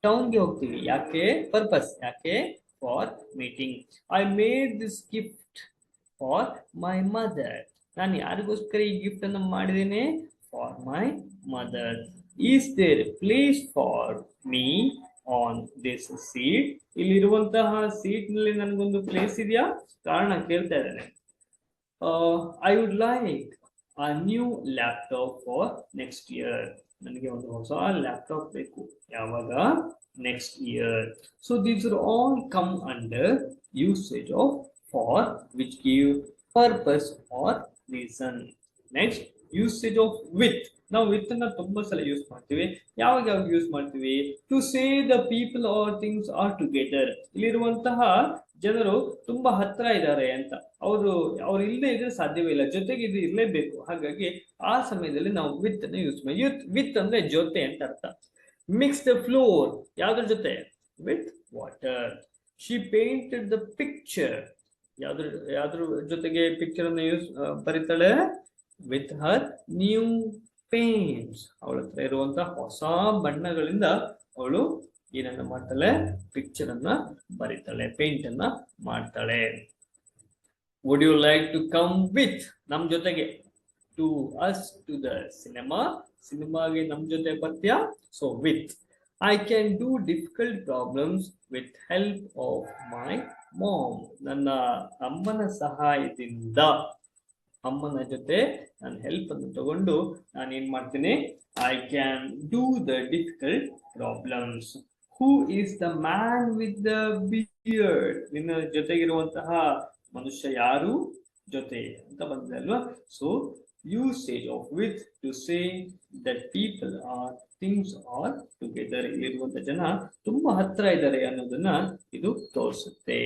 Speaker 1: ಟೌನ್ಗೆ ಹೋಗ್ತೀವಿ. ಯಾಕೆ, ಪರ್ಪಸ್, ಯಾಕೆ, for meeting. I made this gift for my mother. ನಾನು ಯಾರಿಗೋಸ್ಕರ ಈ ಗಿಫ್ಟ್ ಅನ್ನು ಮಾಡಿದ್ದೇನೆ? For my mother. Is there place for me on this seat? ಇಲ್ಲಿರುವಂತಹ ಸೀಟ್ ನಲ್ಲಿ ನನಗೊಂದು ಪ್ಲೇಸ್ ಇದೆಯಾ? ಕಾರಣ ಕೇಳ್ತಾ ಇದ್ದಾನೆ. I would like a new laptop for next year. ನನಗೆ ಒಂದು ಹೊಸ ಲ್ಯಾಪ್ಟಾಪ್ ಬೇಕು. ಯಾವಾಗ? Next year. So these are all come under usage of for which give purpose or reason. Next usage of with. ನಾವು ವಿತ್ ಅನ್ನ ತುಂಬಾ ಸಲ use ಮಾಡ್ತೀವಿ. ಯಾವಾಗ ಯೂಸ್ ಮಾಡ್ತೀವಿ? To say the people or things are together. ಇಲ್ಲಿರುವಂತಹ ಜನರು ತುಂಬಾ ಹತ್ರ ಇದ್ದಾರೆ ಅಂತ. ಅವ್ರು ಇಲ್ಲದೆ ಇದ್ರೆ ಸಾಧ್ಯವೇ ಇಲ್ಲ, ಜೊತೆಗೆ ಇದು ಇರಲೇಬೇಕು. ಹಾಗಾಗಿ ಆ ಸಮಯದಲ್ಲಿ ನಾವು ವಿತ್ ಅನ್ನು ಯೂಸ್ ಮಾಡಿ. ವಿತ್ ಅಂದ್ರೆ ಜೊತೆ ಅಂತ ಅರ್ಥ. Mix the flour. ಯಾವ್ದ್ರ ಜೊತೆ? With water. She painted the picture. ಯಾವ್ದ್ರ ಜೊತೆಗೆ ಪಿಕ್ಚರ್ ಅನ್ನು ಬರೀತಾಳೆ? With her new paints. ಅವಳ ಹತ್ರ ಇರುವಂತಹ ಹೊಸ ಬಣ್ಣಗಳಿಂದ ಅವಳು ಏನನ್ನ ಮಾಡ್ತಾಳೆ? ಪಿಕ್ಚರ್ ಅನ್ನ ಬರೀತಾಳೆ, ಪೇಂಟ್ ಅನ್ನ ಮಾಡ್ತಾಳೆ. Would you like to come with? ನಮ್ ಜೊತೆಗೆ. To us to the cinema. ಸಿನಿಮಾಗೆ ನಮ್ ಜೊತೆ ಬರ್ತೀಯಾ? So with. I can do difficult problems with help of my mom. ನನ್ನ ಅಮ್ಮನ ಸಹಾಯದಿಂದ. ಅಮ್ಮನ ಜೊತೆ ನಾನು ಹೆಲ್ಪ್ ಅನ್ನು ತಗೊಂಡು ನಾನು ಏನ್ ಮಾಡ್ತೀನಿ? I can do the difficult problems. Who is the man with the beard? ನಿನ್ನ ಜೊತೆಗಿರುವಂತಹ ಮನುಷ್ಯ ಯಾರು? ಜೊತೆ ಅಂತ ಬಂದಿದೆ ಅಲ್ವಾ? So usage of with to say that people or things are together. ಇಲ್ಲಿರುವಂತಹ ಜನ ತುಂಬಾ ಹತ್ರ ಇದ್ದಾರೆ ಅನ್ನೋದನ್ನ ಇದು ತೋರಿಸುತ್ತೆ.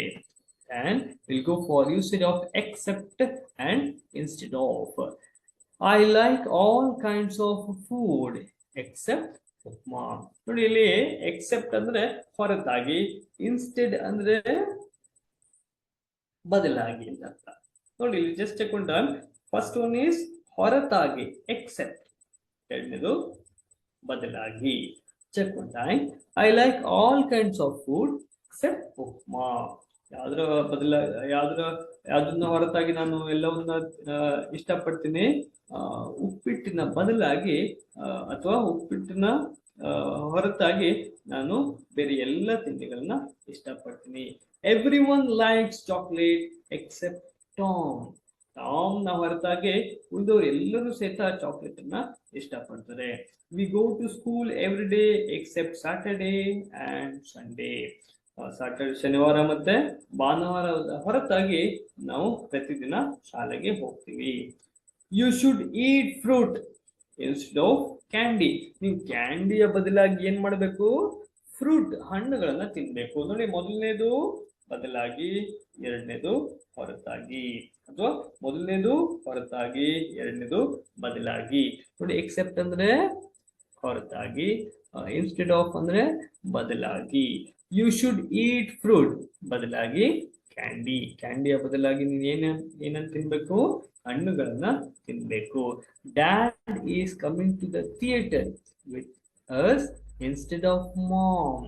Speaker 1: And we'll go for usage of except and instead of. I like all kinds of food except upma. ನೋಡಿ, ಇಲ್ಲಿ ಎಕ್ಸೆಪ್ಟ್ ಅಂದ್ರೆ ಹೊರತಾಗಿ, ಇನ್ಸ್ಟೆಡ್ ಅಂದ್ರೆ ಬದಲಾಗಿ ಅಂತ ಅರ್ಥ. ನೋಡಿ, ಇಲ್ಲಿ ಜಸ್ಟ್ ಚೆಕ್ ಉಂಟ. ಫಸ್ಟ್ ಒನ್ ಈಸ್ ಹೊರತಾಗಿ, ಎಕ್ಸೆಪ್ಟ್. ಎರಡನೇದು ಬದಲಾಗಿ. ಚೆಕ್ ಉಂಟ. I like all kinds of food except upma. ಯಾವ್ದನ್ನ ಹೊರತಾಗಿ ನಾನು ಎಲ್ಲವನ್ನ ಇಷ್ಟಪಡ್ತೀನಿ? ಉಪ್ಪಿಟ್ಟಿನ ಬದಲಾಗಿ ಅಥವಾ ಉಪ್ಪಿಟ್ಟಿನ ಹೊರತಾಗಿ ನಾನು ಬೇರೆ ಎಲ್ಲ ತಿಂಡಿಗಳನ್ನ ಇಷ್ಟಪಡ್ತೀನಿ. Everyone likes chocolate except Tom. ಟಾಮ್ನ ಹೊರತಾಗಿ ಉಳಿದವರು ಎಲ್ಲರೂ ಸಹಿತ ಚಾಕ್ಲೇಟ್ ಅನ್ನ ಇಷ್ಟಪಡ್ತಾರೆ. We go to school every day except Saturday and Sunday. Saturday, ಶನಿವಾರ ಮತ್ತೆ ಭಾನುವಾರದ ಹೊರತಾಗಿ ನಾವು ಪ್ರತಿದಿನ ಶಾಲೆಗೆ ಹೋಗ್ತೀವಿ. You should eat fruit instead of candy. ನೀವು ಕ್ಯಾಂಡಿಯ ಬದಲಾಗಿ ಏನ್ ಮಾಡಬೇಕು? ಫ್ರೂಟ್, ಹಣ್ಣುಗಳನ್ನ ತಿನ್ಬೇಕು. ನೋಡಿ, ಮೊದಲನೇದು ಬದಲಾಗಿ, ಎರಡನೇದು ಹೊರತಾಗಿ. ಅಥವಾ ಮೊದಲನೇದು ಹೊರತಾಗಿ, ಎರಡನೇದು ಬದಲಾಗಿ. ನೋಡಿ, ಎಕ್ಸೆಪ್ಟ್ ಅಂದ್ರೆ ಹೊರತಾಗಿ, ಇನ್ಸ್ಟೆಡ್ ಆಫ್ ಅಂದ್ರೆ ಬದಲಾಗಿ. ಯು ಶುಡ್ ಈಟ್ ಫ್ರೂಟ್ ಬದಲಾಗಿ ಕ್ಯಾಂಡಿ. ಕ್ಯಾಂಡಿಯ ಬದಲಾಗಿ ನೀನು ಏನನ್ನ ತಿನ್ಬೇಕು? ಹಣ್ಣುಗಳನ್ನ ತಿನ್ಬೇಕು. Dad is coming to the theatre with us instead of mom.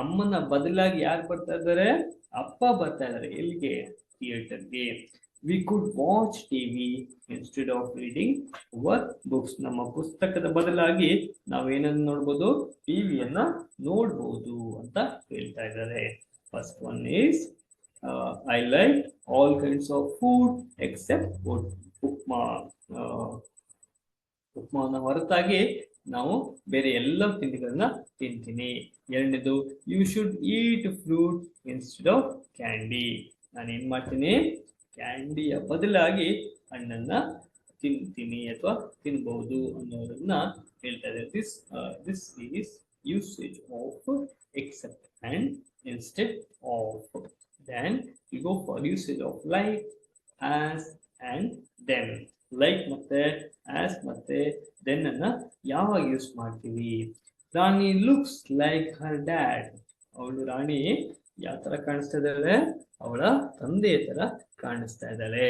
Speaker 1: ಅಮ್ಮನ ಬದಲಾಗಿ ಯಾರು ಬರ್ತಾ ಇದ್ದಾರೆ? ಅಪ್ಪ ಬರ್ತಾ ಇದ್ದಾರೆ. ಎಲ್ಲಿಗೆ? ಥಿಯೇಟರ್ಗೆ. We could watch TV instead of reading our books. ನಮ್ಮ ಪುಸ್ತಕದ ಬದಲಾಗಿ ನಾವೇನನ್ನು ನೋಡ್ಬೋದು? ಟಿವಿಯನ್ನ ನೋಡ್ಬೋದು ಅಂತ ಹೇಳ್ತಾ ಇದ್ದಾರೆ. First one is I like all kinds of food except upma. ಉಪ್ಮಾನ ಹೊರತಾಗಿ ನಾವು ಬೇರೆ ಎಲ್ಲ ತಿಂಡಿಗಳನ್ನ ತಿಂತೀನಿ. ಎರಡನೇದು, you should eat fruit instead of candy. ನಾನು ಏನ್ ಮಾಡ್ತೀನಿ? ಕ್ಯಾಂಡಿಯ ಬದಲಾಗಿ ಹಣ್ಣನ್ನ ತಿಂತೀನಿ ಅಥವಾ ತಿನ್ಬಹುದು ಅನ್ನೋದನ್ನ ಹೇಳ್ತಾ ಇದ್ದಾರೆ. This is usage of except and instead of. Then we go for usage of like, as and then. Like ಮತ್ತೆ ಆಸ್ ಮತ್ತೆ ದೆನ್ ಅನ್ನ ಯಾವಾಗ ಯೂಸ್ ಮಾಡ್ತೀವಿ? Rani looks like her dad. ಅವಳು ರಾಣಿ ಯಾವ ತರ ಕಾಣಿಸ್ತಾ ಇದ್ದಾಳೆ? ಅವಳ ತಂದೆಯ ತರ ಕಾಣಿಸ್ತಾ ಇದ್ದಾಳೆ.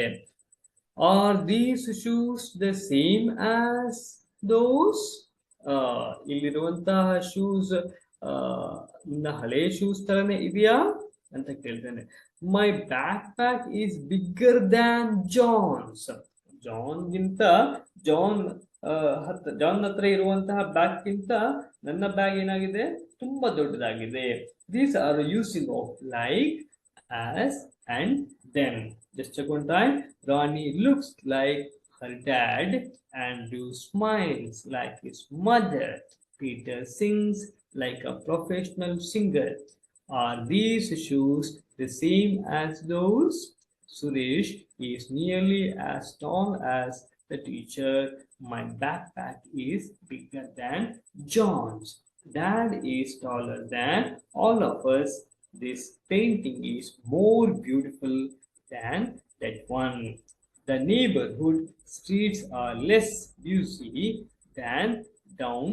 Speaker 1: Are these shoes the same as those? ಇಲ್ಲಿರುವಂತಹ ಶೂಸ್ ಇನ್ನ ಹಳೆ ಶೂಸ್ ತರನೇ ಇದೆಯಾ ಅಂತ ಕೇಳ್ತೇನೆ. My backpack is bigger than John's. ಜಾನ್ಗಿಂತ ಜಾನ್ ಜಾನ್ ಹತ್ರ ಇರುವಂತಹ ಬ್ಯಾಗ್ ಗಿಂತ ನನ್ನ ಬ್ಯಾಗ್ ಏನಾಗಿದೆ, ತುಂಬಾ ದೊಡ್ಡದಾಗಿದೆ. These are using of like, as and then. Just check one time. Rani looks like her dad, Andrew smiles like his mother, Peter sings like a professional singer. Are these shoes the same as those? Suresh is nearly as tall as the teacher. My backpack is bigger than John's. Dad is taller than all of us. This painting is more beautiful than that one. The neighborhood streets are less busy than down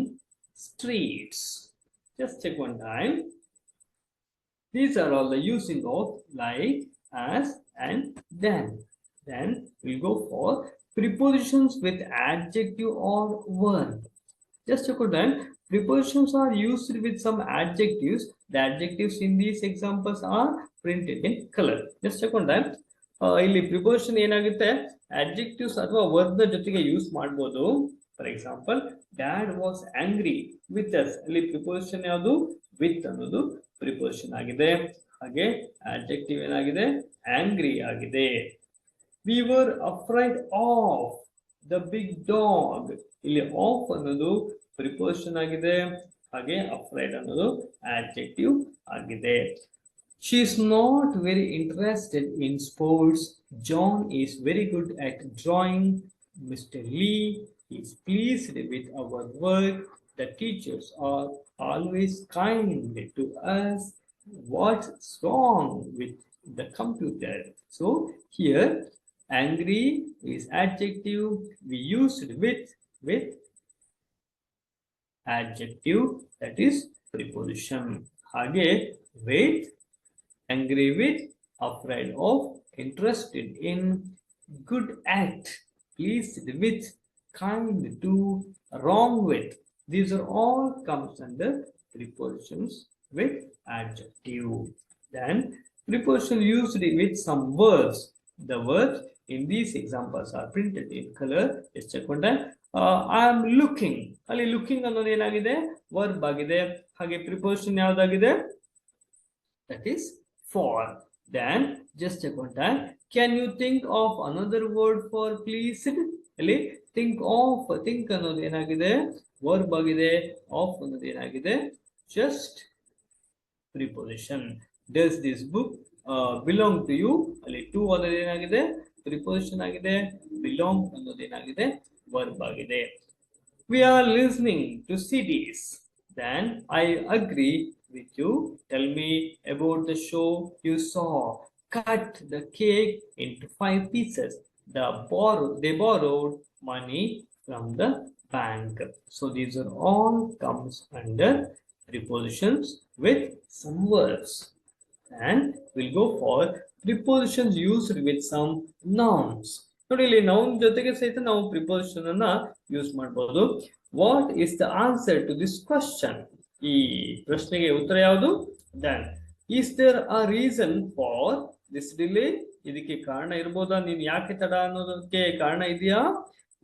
Speaker 1: streets. Just check one time. These are all the using of like, as, and then. Then we'll go for prepositions with adjective or verb. Just check one time. Prepositions are used with some adjectives. The adjectives in these examples are printed in color. Just check one time. ಇಲ್ಲಿ preposition ಏನಾಗುತ್ತೆ, adjectives ಅಥವಾ verb ನ ಜೊತೆಗೆ use ಮಾಡಬಹುದು. For example, dad was angry with us. ಅಲ್ಲಿ preposition ಯಾವುದು, with ಅನ್ನೋದು preposition ಆಗಿದೆ. ಹಾಗೆ ಅಡ್ಜೆಕ್ಟಿವ್ ಏನಾಗಿದೆ, ಆಂಗ್ರಿ ಆಗಿದೆ. We were afraid of the big dog. ಇಲ್ಲಿ ಆಫ್ ಅನ್ನೋದು ಪ್ರಿಪೋಸಿಷನ್ ಆಗಿದೆ. ಹಾಗೆ ಅಫ್ರೈಡ್ ಅನ್ನೋದು ಅಡ್ಜೆಕ್ಟಿವ್ ಆಗಿದೆ. She is not very interested in sports. John is very good at drawing. Mr. Lee is pleased with our work. The teachers are always kind to us. What's wrong with the computer? So here, angry is adjective. We use it with adjective, that is preposition. Hage with, angry with, afraid of, interested in, good at, pleased with, kind to, wrong with. These are all comes under prepositions with adjective. Then preposition used with some verbs. The verbs in these examples are printed in color. Let's check one time. I am looking. ಅಲ್ಲಿ looking ಅನ್ನೋದು ಏನಾಗಿದೆ, verb ಆಗಿದೆ. ಹಾಗೆ preposition ಯಾವ್ದಾಗಿದೆ, that is for. Then just check one time. Can you think of another word for pleased? ಅಲ್ಲಿ think of, think ಅನ್ನೋದು ಏನಾಗಿದೆ, verb ಆಗಿದೆ. of ಅನ್ನೋದು ಏನಾಗಿದೆ, just preposition. Does this book belong to you? ಅಲ್ಲಿ to ಅನ್ನೋದು ಏನಾಗಿದೆ, preposition ಆಗಿದೆ. belong ಅನ್ನೋದು ಏನಾಗಿದೆ, verb ಆಗಿದೆ. We are listening to CDs. Then I agree with you. Tell me about the show you saw. Cut the cake into 5 pieces. They borrowed money from the bank. So these are all comes under prepositions with some verbs. And we'll go for prepositions used with some nouns. ನೋಡಿ, ಇಲ್ಲಿ noun ಜೊತೆಗೆ ಸಹಿತ ನಾವು preposition ಅನ್ನ use ಮಾಡಬಹುದು. What is the answer to this question? ಈ ಪ್ರಶ್ನೆಗೆ ಉತ್ತರ ಯಾವುದು? Then is there a reason for this delay? ಇದಕ್ಕೆ ಕಾರಣ ಇರಬಹುದಾ? ನೀನ್ ಯಾಕೆ ತಡ ಅನ್ನೋದಕ್ಕೆ ಕಾರಣ ಇದೆಯಾ?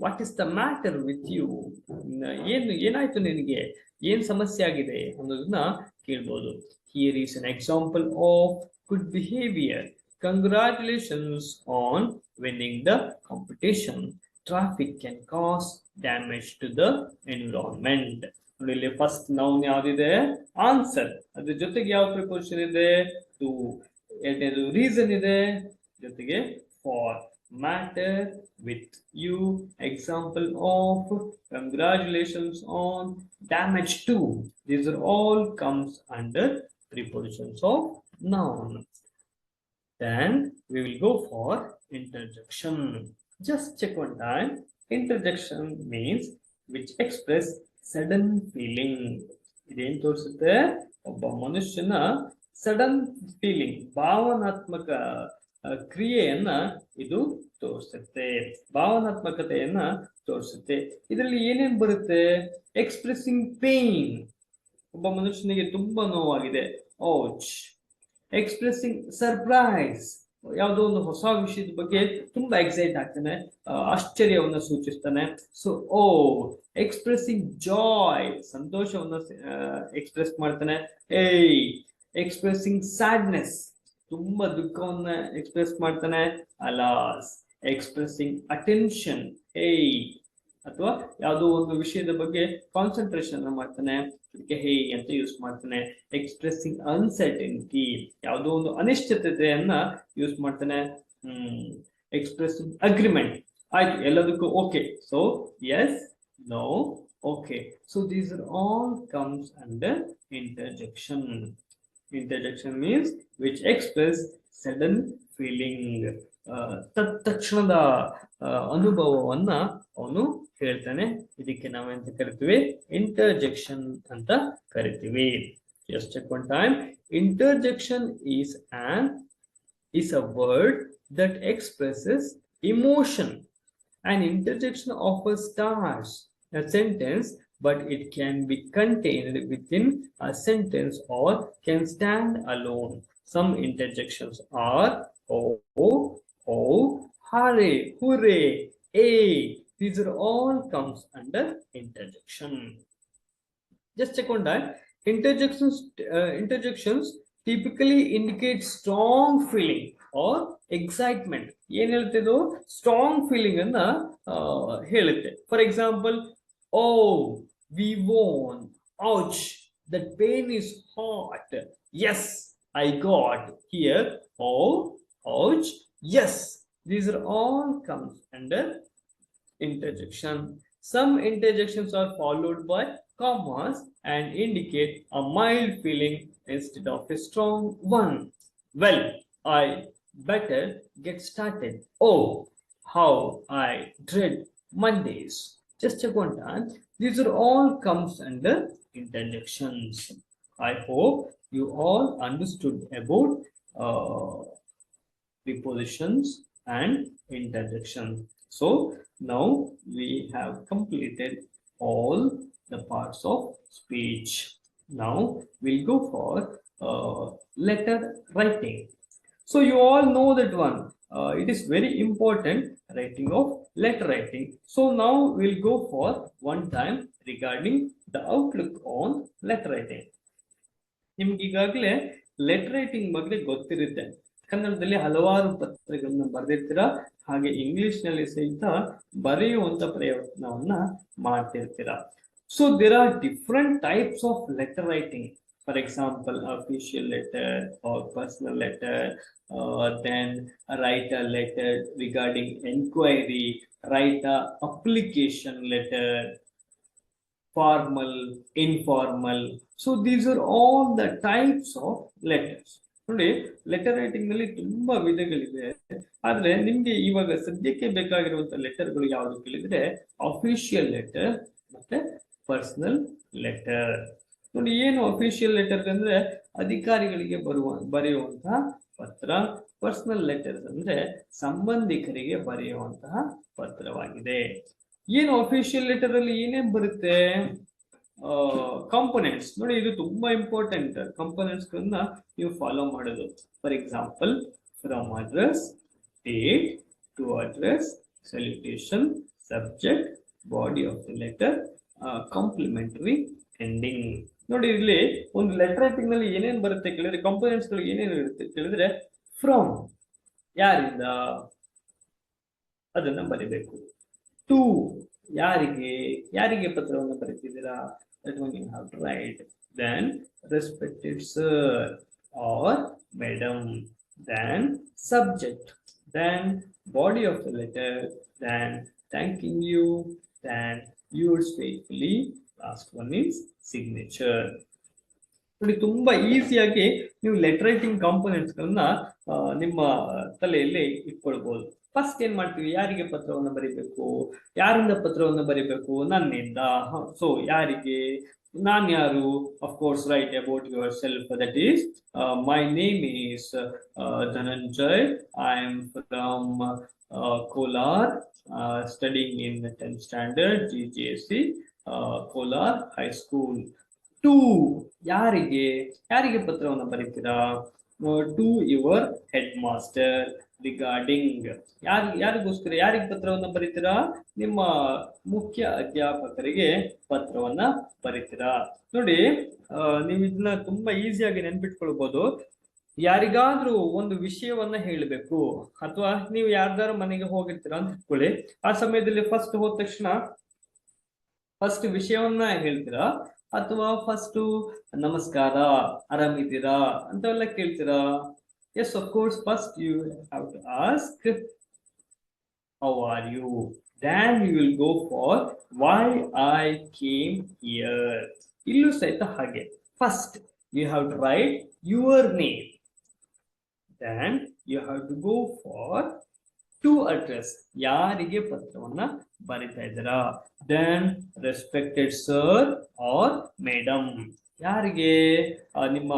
Speaker 1: What is the matter with you? ಏನಾಯ್ತು ನಿನಗೆ, ಏನ್ ಸಮಸ್ಯೆ ಆಗಿದೆ ಅನ್ನೋದನ್ನ ಕೇಳ್ಬೋದು. Here is an example of good behaviour. Congratulations on winning the competition. Traffic can cause damage to the environment. ಇಲ್ಲಿ ಫಸ್ಟ್ ನೌನ್ ಯಾವ್ದಿದೆ, ಆನ್ಸರ್. ಅದ್ರ ಜೊತೆಗೆ ಯಾವ ಪ್ರಿಪೋಸಿಷನ್ ಇದೆ, ಟು. ಎರಡನೇದು ರೀಸನ್ ಇದೆ, ಜೊತೆಗೆ for. Matter with you. Example of congratulations on, damage to. These are all comes under prepositions of noun. Then we will go for interjection. Just check one time. Interjection means which express sudden feeling. ಇದೇನ್ ತೋರಿಸುತ್ತೆ, ಒಬ್ಬ ಮನುಷ್ಯನ sudden feeling, ಭಾವನಾತ್ಮಕ ಕ್ರಿಯೆಯನ್ನ ಇದು ತೋರಿಸುತ್ತೆ, ಭಾವನಾತ್ಮಕತೆಯನ್ನ ತೋರಿಸುತ್ತೆ. ಇದರಲ್ಲಿ ಏನೇನ್ ಬರುತ್ತೆ? ಎಕ್ಸ್ಪ್ರೆಸಿಂಗ್ ಪೇನ್, ಒಬ್ಬ ಮನುಷ್ಯನಿಗೆ ತುಂಬಾ ನೋವಾಗಿದೆ, ouch. Expressing surprise, ಯಾವುದೋ ಒಂದು ಹೊಸ ವಿಷಯದ ಬಗ್ಗೆ ತುಂಬಾ ಎಕ್ಸೈಟ್ ಆಗ್ತಾನೆ, ಆಶ್ಚರ್ಯವನ್ನು ಸೂಚಿಸ್ತಾನೆ. ಸೊ ಓ ಎಕ್ಸ್ಪ್ರೆಸಿಂಗ್ ಜಾಯ್, ಸಂತೋಷವನ್ನು ಎಕ್ಸ್ಪ್ರೆಸ್ ಮಾಡ್ತಾನೆ. ಏಯ್ ಎಕ್ಸ್ಪ್ರೆಸಿಂಗ್ ಸ್ಯಾಡ್ನೆಸ್, ತುಂಬಾ ದುಃಖವನ್ನ ಎಕ್ಸ್ಪ್ರೆಸ್ ಮಾಡ್ತಾನೆ. ಅಲಾಸ್ ಎಕ್ಸ್ಪ್ರೆಸಿಂಗ್ ಅಟೆನ್ಷನ್, ಏಯ್ ಅಥವಾ ಯಾವುದೋ ಒಂದು ವಿಷಯದ ಬಗ್ಗೆ ಕಾನ್ಸಂಟ್ರೇಷನ್ ಮಾಡ್ತಾನೆ, ಅದಕ್ಕೆ ಹೇ ಅಂತ ಯೂಸ್ ಮಾಡ್ತಾನೆ. ಎಕ್ಸ್ಪ್ರೆಸಿಂಗ್ ಅನ್ಸರ್ಟನಿಟಿ, ಯಾವುದೋ ಒಂದು ಅನಿಶ್ಚಿತತೆಯನ್ನ ಯೂಸ್ ಮಾಡ್ತಾನೆ. ಎಕ್ಸ್ಪ್ರೆಸಿಂಗ್ ಅಗ್ರಿಮೆಂಟ್, ಆಯ್ತು ಎಲ್ಲದಕ್ಕೂ okay. So yes, no, okay. So these are all comes under interjection. Interjection means which express sudden feeling, ತತ್ಕ್ಷಣದ ಅನುಭವವನ್ನ ಅವನು ಹೇಳ್ತಾನೆ. ಇದಕ್ಕೆ ನಾವೆಂತ ಕರಿತೀವಿ? ಇಂಟರ್ಜೆಕ್ಷನ್ ಅಂತ ಕರಿತೀವಿ. Just check one time. Interjection is a word that expresses emotion. An interjection offers starts a sentence, but it can be contained within a sentence or can stand alone. Some interjections are oh, hooray, hooray, eh. These are all comes under interjection. Just check on that. Interjections typically indicate strong feeling or excitement. ಏನು ಹೇಳ್ತಿದ್ದು? Strong feeling ಅನ್ನ ಹೇಳುತ್ತೆ. For example, oh we won, ouch that pain is hot, yes I got here, oh ouch, yes. These are all comes under interjection. Some interjections are followed by commas and indicate a mild feeling instead of a strong one. Well, I better get started. Oh, how I dread Mondays. Just check one time. These are all comes under interjections. I hope you all understood about prepositions and interjections. So now we have completed all the parts of speech. Now we'll go for letter writing. So you all know that one. It is very important, writing of letter writing. So now we'll go for one time regarding the outlook on letter writing. ನಿಮ್ಗೆ ಈಗಾಗಲೇ letter writing ಬಗ್ಗೆ ಗೊತ್ತಿರುತ್ತೆ. ಕನ್ನಡದಲ್ಲಿ ಹಲವಾರು ಪತ್ರಗಳನ್ನ ಬರೆದಿರ್ತೀರಾ, ಹಾಗೆ English ನಲ್ಲಿ ಸಹಿತ ಬರೆಯುವಂತ ಪ್ರಯತ್ನವನ್ನ ಮಾಡ್ತಿರ್ತೀರಾ. So there are different types of letter writing. For example, official letter or personal letter, then write a letter regarding inquiry, write a application letter, formal, informal. So these are all the types of letters. ನೋಡಿ, letter writing ನಲ್ಲಿ ತುಂಬಾ ವಿಧಗಳಿವೆ. ಆದ್ರೆ ನಿಮ್ಗೆ ಇವಾಗ ಸದ್ಯಕ್ಕೆ ಬೇಕಾಗಿರುವಂತ ಲೆಟರ್ಗಳು ಯಾವುದು ಕೇಳಿದ್ರೆ ಅಫಿಷಿಯಲ್ ಲೆಟರ್ ಮತ್ತೆ ಪರ್ಸನಲ್ ಲೆಟರ್. ನೋಡಿ, ಏನು ಅಫಿಷಿಯಲ್ ಲೆಟರ್ ಅಂದ್ರೆ ಅಧಿಕಾರಿಗಳಿಗೆ ಬರೆಯುವಂತಹ ಪತ್ರ. ಪರ್ಸನಲ್ ಲೆಟರ್ಸ್ ಅಂದ್ರೆ ಸಂಬಂಧಿಕರಿಗೆ ಬರೆಯುವಂತಹ ಪತ್ರವಾಗಿದೆ. ಏನು ಅಫಿಷಿಯಲ್ ಲೆಟರ್ ಅಲ್ಲಿ ಏನೇನ್ ಬರುತ್ತೆ? ಕಾಂಪೊನೆಂಟ್ಸ್. ನೋಡಿ, ಇದು ತುಂಬಾ ಇಂಪಾರ್ಟೆಂಟ್. ಕಾಂಪೊನೆಂಟ್ಸ್ ಗಳನ್ನ ನೀವು ಫಾಲೋ ಮಾಡೋದು. For example, from address, date, to address, salutation, subject, body of the letter, complimentary, ending. ನೋಡಿ, ಇಲ್ಲಿ ಒಂದು ಲೆಟರ್ ರೈಟಿಂಗ್ ನಲ್ಲಿ ಏನೇನ್ ಬರುತ್ತೆ ಕೇಳಿದ್ರೆ, ಕಾಂಪೊನೆಂಟ್ಸ್ ಗಳು ಏನೇನು ಇರುತ್ತೆ ಕೇಳಿದ್ರೆ, ಫ್ರಮ್ ಯಾರಿಂದ ಅದನ್ನ ಬರೀಬೇಕು. ಟು ಯಾರಿಗೆ ಪತ್ರವನ್ನು ಬರೀತಿದ್ದೀರಾ, that one you have to write. Then respected sir or madam, then subject, then body of the letter, then thanking you, then yours faithfully, last one is signature. ನೋಡಿ, ತುಂಬಾ ಈಸಿಯಾಗಿ ನೀವು ಲೆಟರ್ ರೈಟಿಂಗ್ ಕಾಂಪೊನೆಂಟ್ಸ್ ಗಳನ್ನ ನಿಮ್ಮ ತಲೆಯಲ್ಲಿ ಇಟ್ಕೊಳ್ಬಹುದು. First ಏನ್ ಮಾಡ್ತೀವಿ, ಯಾರಿಗೆ ಪತ್ರವನ್ನು ಬರೀಬೇಕು, ಯಾರಿಂದ ಪತ್ರವನ್ನು ಬರೀಬೇಕು? ನನ್ನಿಂದ. ಸೊ ಯಾರಿಗೆ? ನಾನು ಯಾರು? Of course write about yourself. That is my name is Dhananjay. I am from Kolar, studying in 10th standard GJC, Kolar high school. To ಯಾರಿಗೆ ಪತ್ರವನ್ನು ಬರೀತೀರಾ? To your headmaster regarding. ಯಾರಿಗೋಸ್ಕರ ಯಾರಿಗೆ ಪತ್ರವನ್ನ ಬರೀತೀರಾ? ನಿಮ್ಮ ಮುಖ್ಯ ಅಧ್ಯಾಪಕರಿಗೆ ಪತ್ರವನ್ನ ಬರೀತೀರಾ. ನೋಡಿ, ನೀವು ಇದನ್ನ ತುಂಬಾ ಈಸಿಯಾಗಿ ನೆನ್ಪಿಟ್ಕೊಳ್ಬಹುದು. ಯಾರಿಗಾದ್ರೂ ಒಂದು ವಿಷಯವನ್ನ ಹೇಳಬೇಕು, ಅಥವಾ ನೀವು ಯಾರ್ದಾರ ಮನೆಗೆ ಹೋಗಿರ್ತೀರಾ ಅಂತ ಇಟ್ಕೊಳ್ಳಿ. ಆ ಸಮಯದಲ್ಲಿ ಫಸ್ಟ್ ಹೋದ ತಕ್ಷಣ ಫಸ್ಟ್ ವಿಷಯವನ್ನ ಹೇಳ್ತೀರಾ, ಅಥವಾ ಫಸ್ಟ್ ನಮಸ್ಕಾರ, ಆರಾಮಿದ್ದೀರಾ ಅಂತೆಲ್ಲ ಕೇಳ್ತೀರಾ? Yes, of course, first you have to ask how are you, then you will go for why I came here. ಇಲ್ಲೂ ಸಹಿತ ಹಾಗೆ, first you have to write your name, then you have to go for to address, ಯಾರಿಗೆ ಪತ್ರವನ್ನ ಬರಿತಾ ಇದ್ದೀರಾ. Then respected sir or madam, ಯಾರಿಗೆ ನಿಮ್ಮ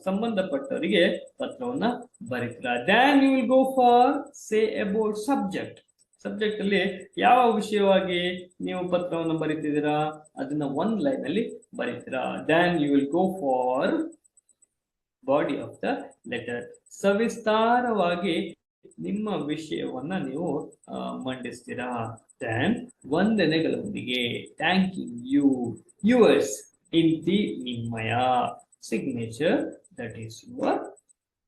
Speaker 1: ಸಂಬಂಧಪಟ್ಟವರಿಗೆ ಪತ್ರವನ್ನ ಬರೀತೀರಾ. Then you will go for say about subject. Subject ಅಲ್ಲಿ ಯಾವ ವಿಷಯವಾಗಿ ನೀವು ಪತ್ರವನ್ನು ಬರೀತಿದ್ದೀರಾ ಅದನ್ನ ಒಂದ್ ಲೈನ್ ಅಲ್ಲಿ ಬರೀತೀರಾ. Then you will go for body of the letter. ಸವಿಸ್ತಾರವಾಗಿ ನಿಮ್ಮ ವಿಷಯವನ್ನ ನೀವು ಮಂಡಿಸ್ತೀರಾ. ದೆನ್ ವಂದನೆಗಳೊಂದಿಗೆ ಥ್ಯಾಂಕಿಂಗ್ ಯು, ಯುವರ್ಸ್ ಇಂತಿ ನಿಮ್ಮಯ, signature, that is your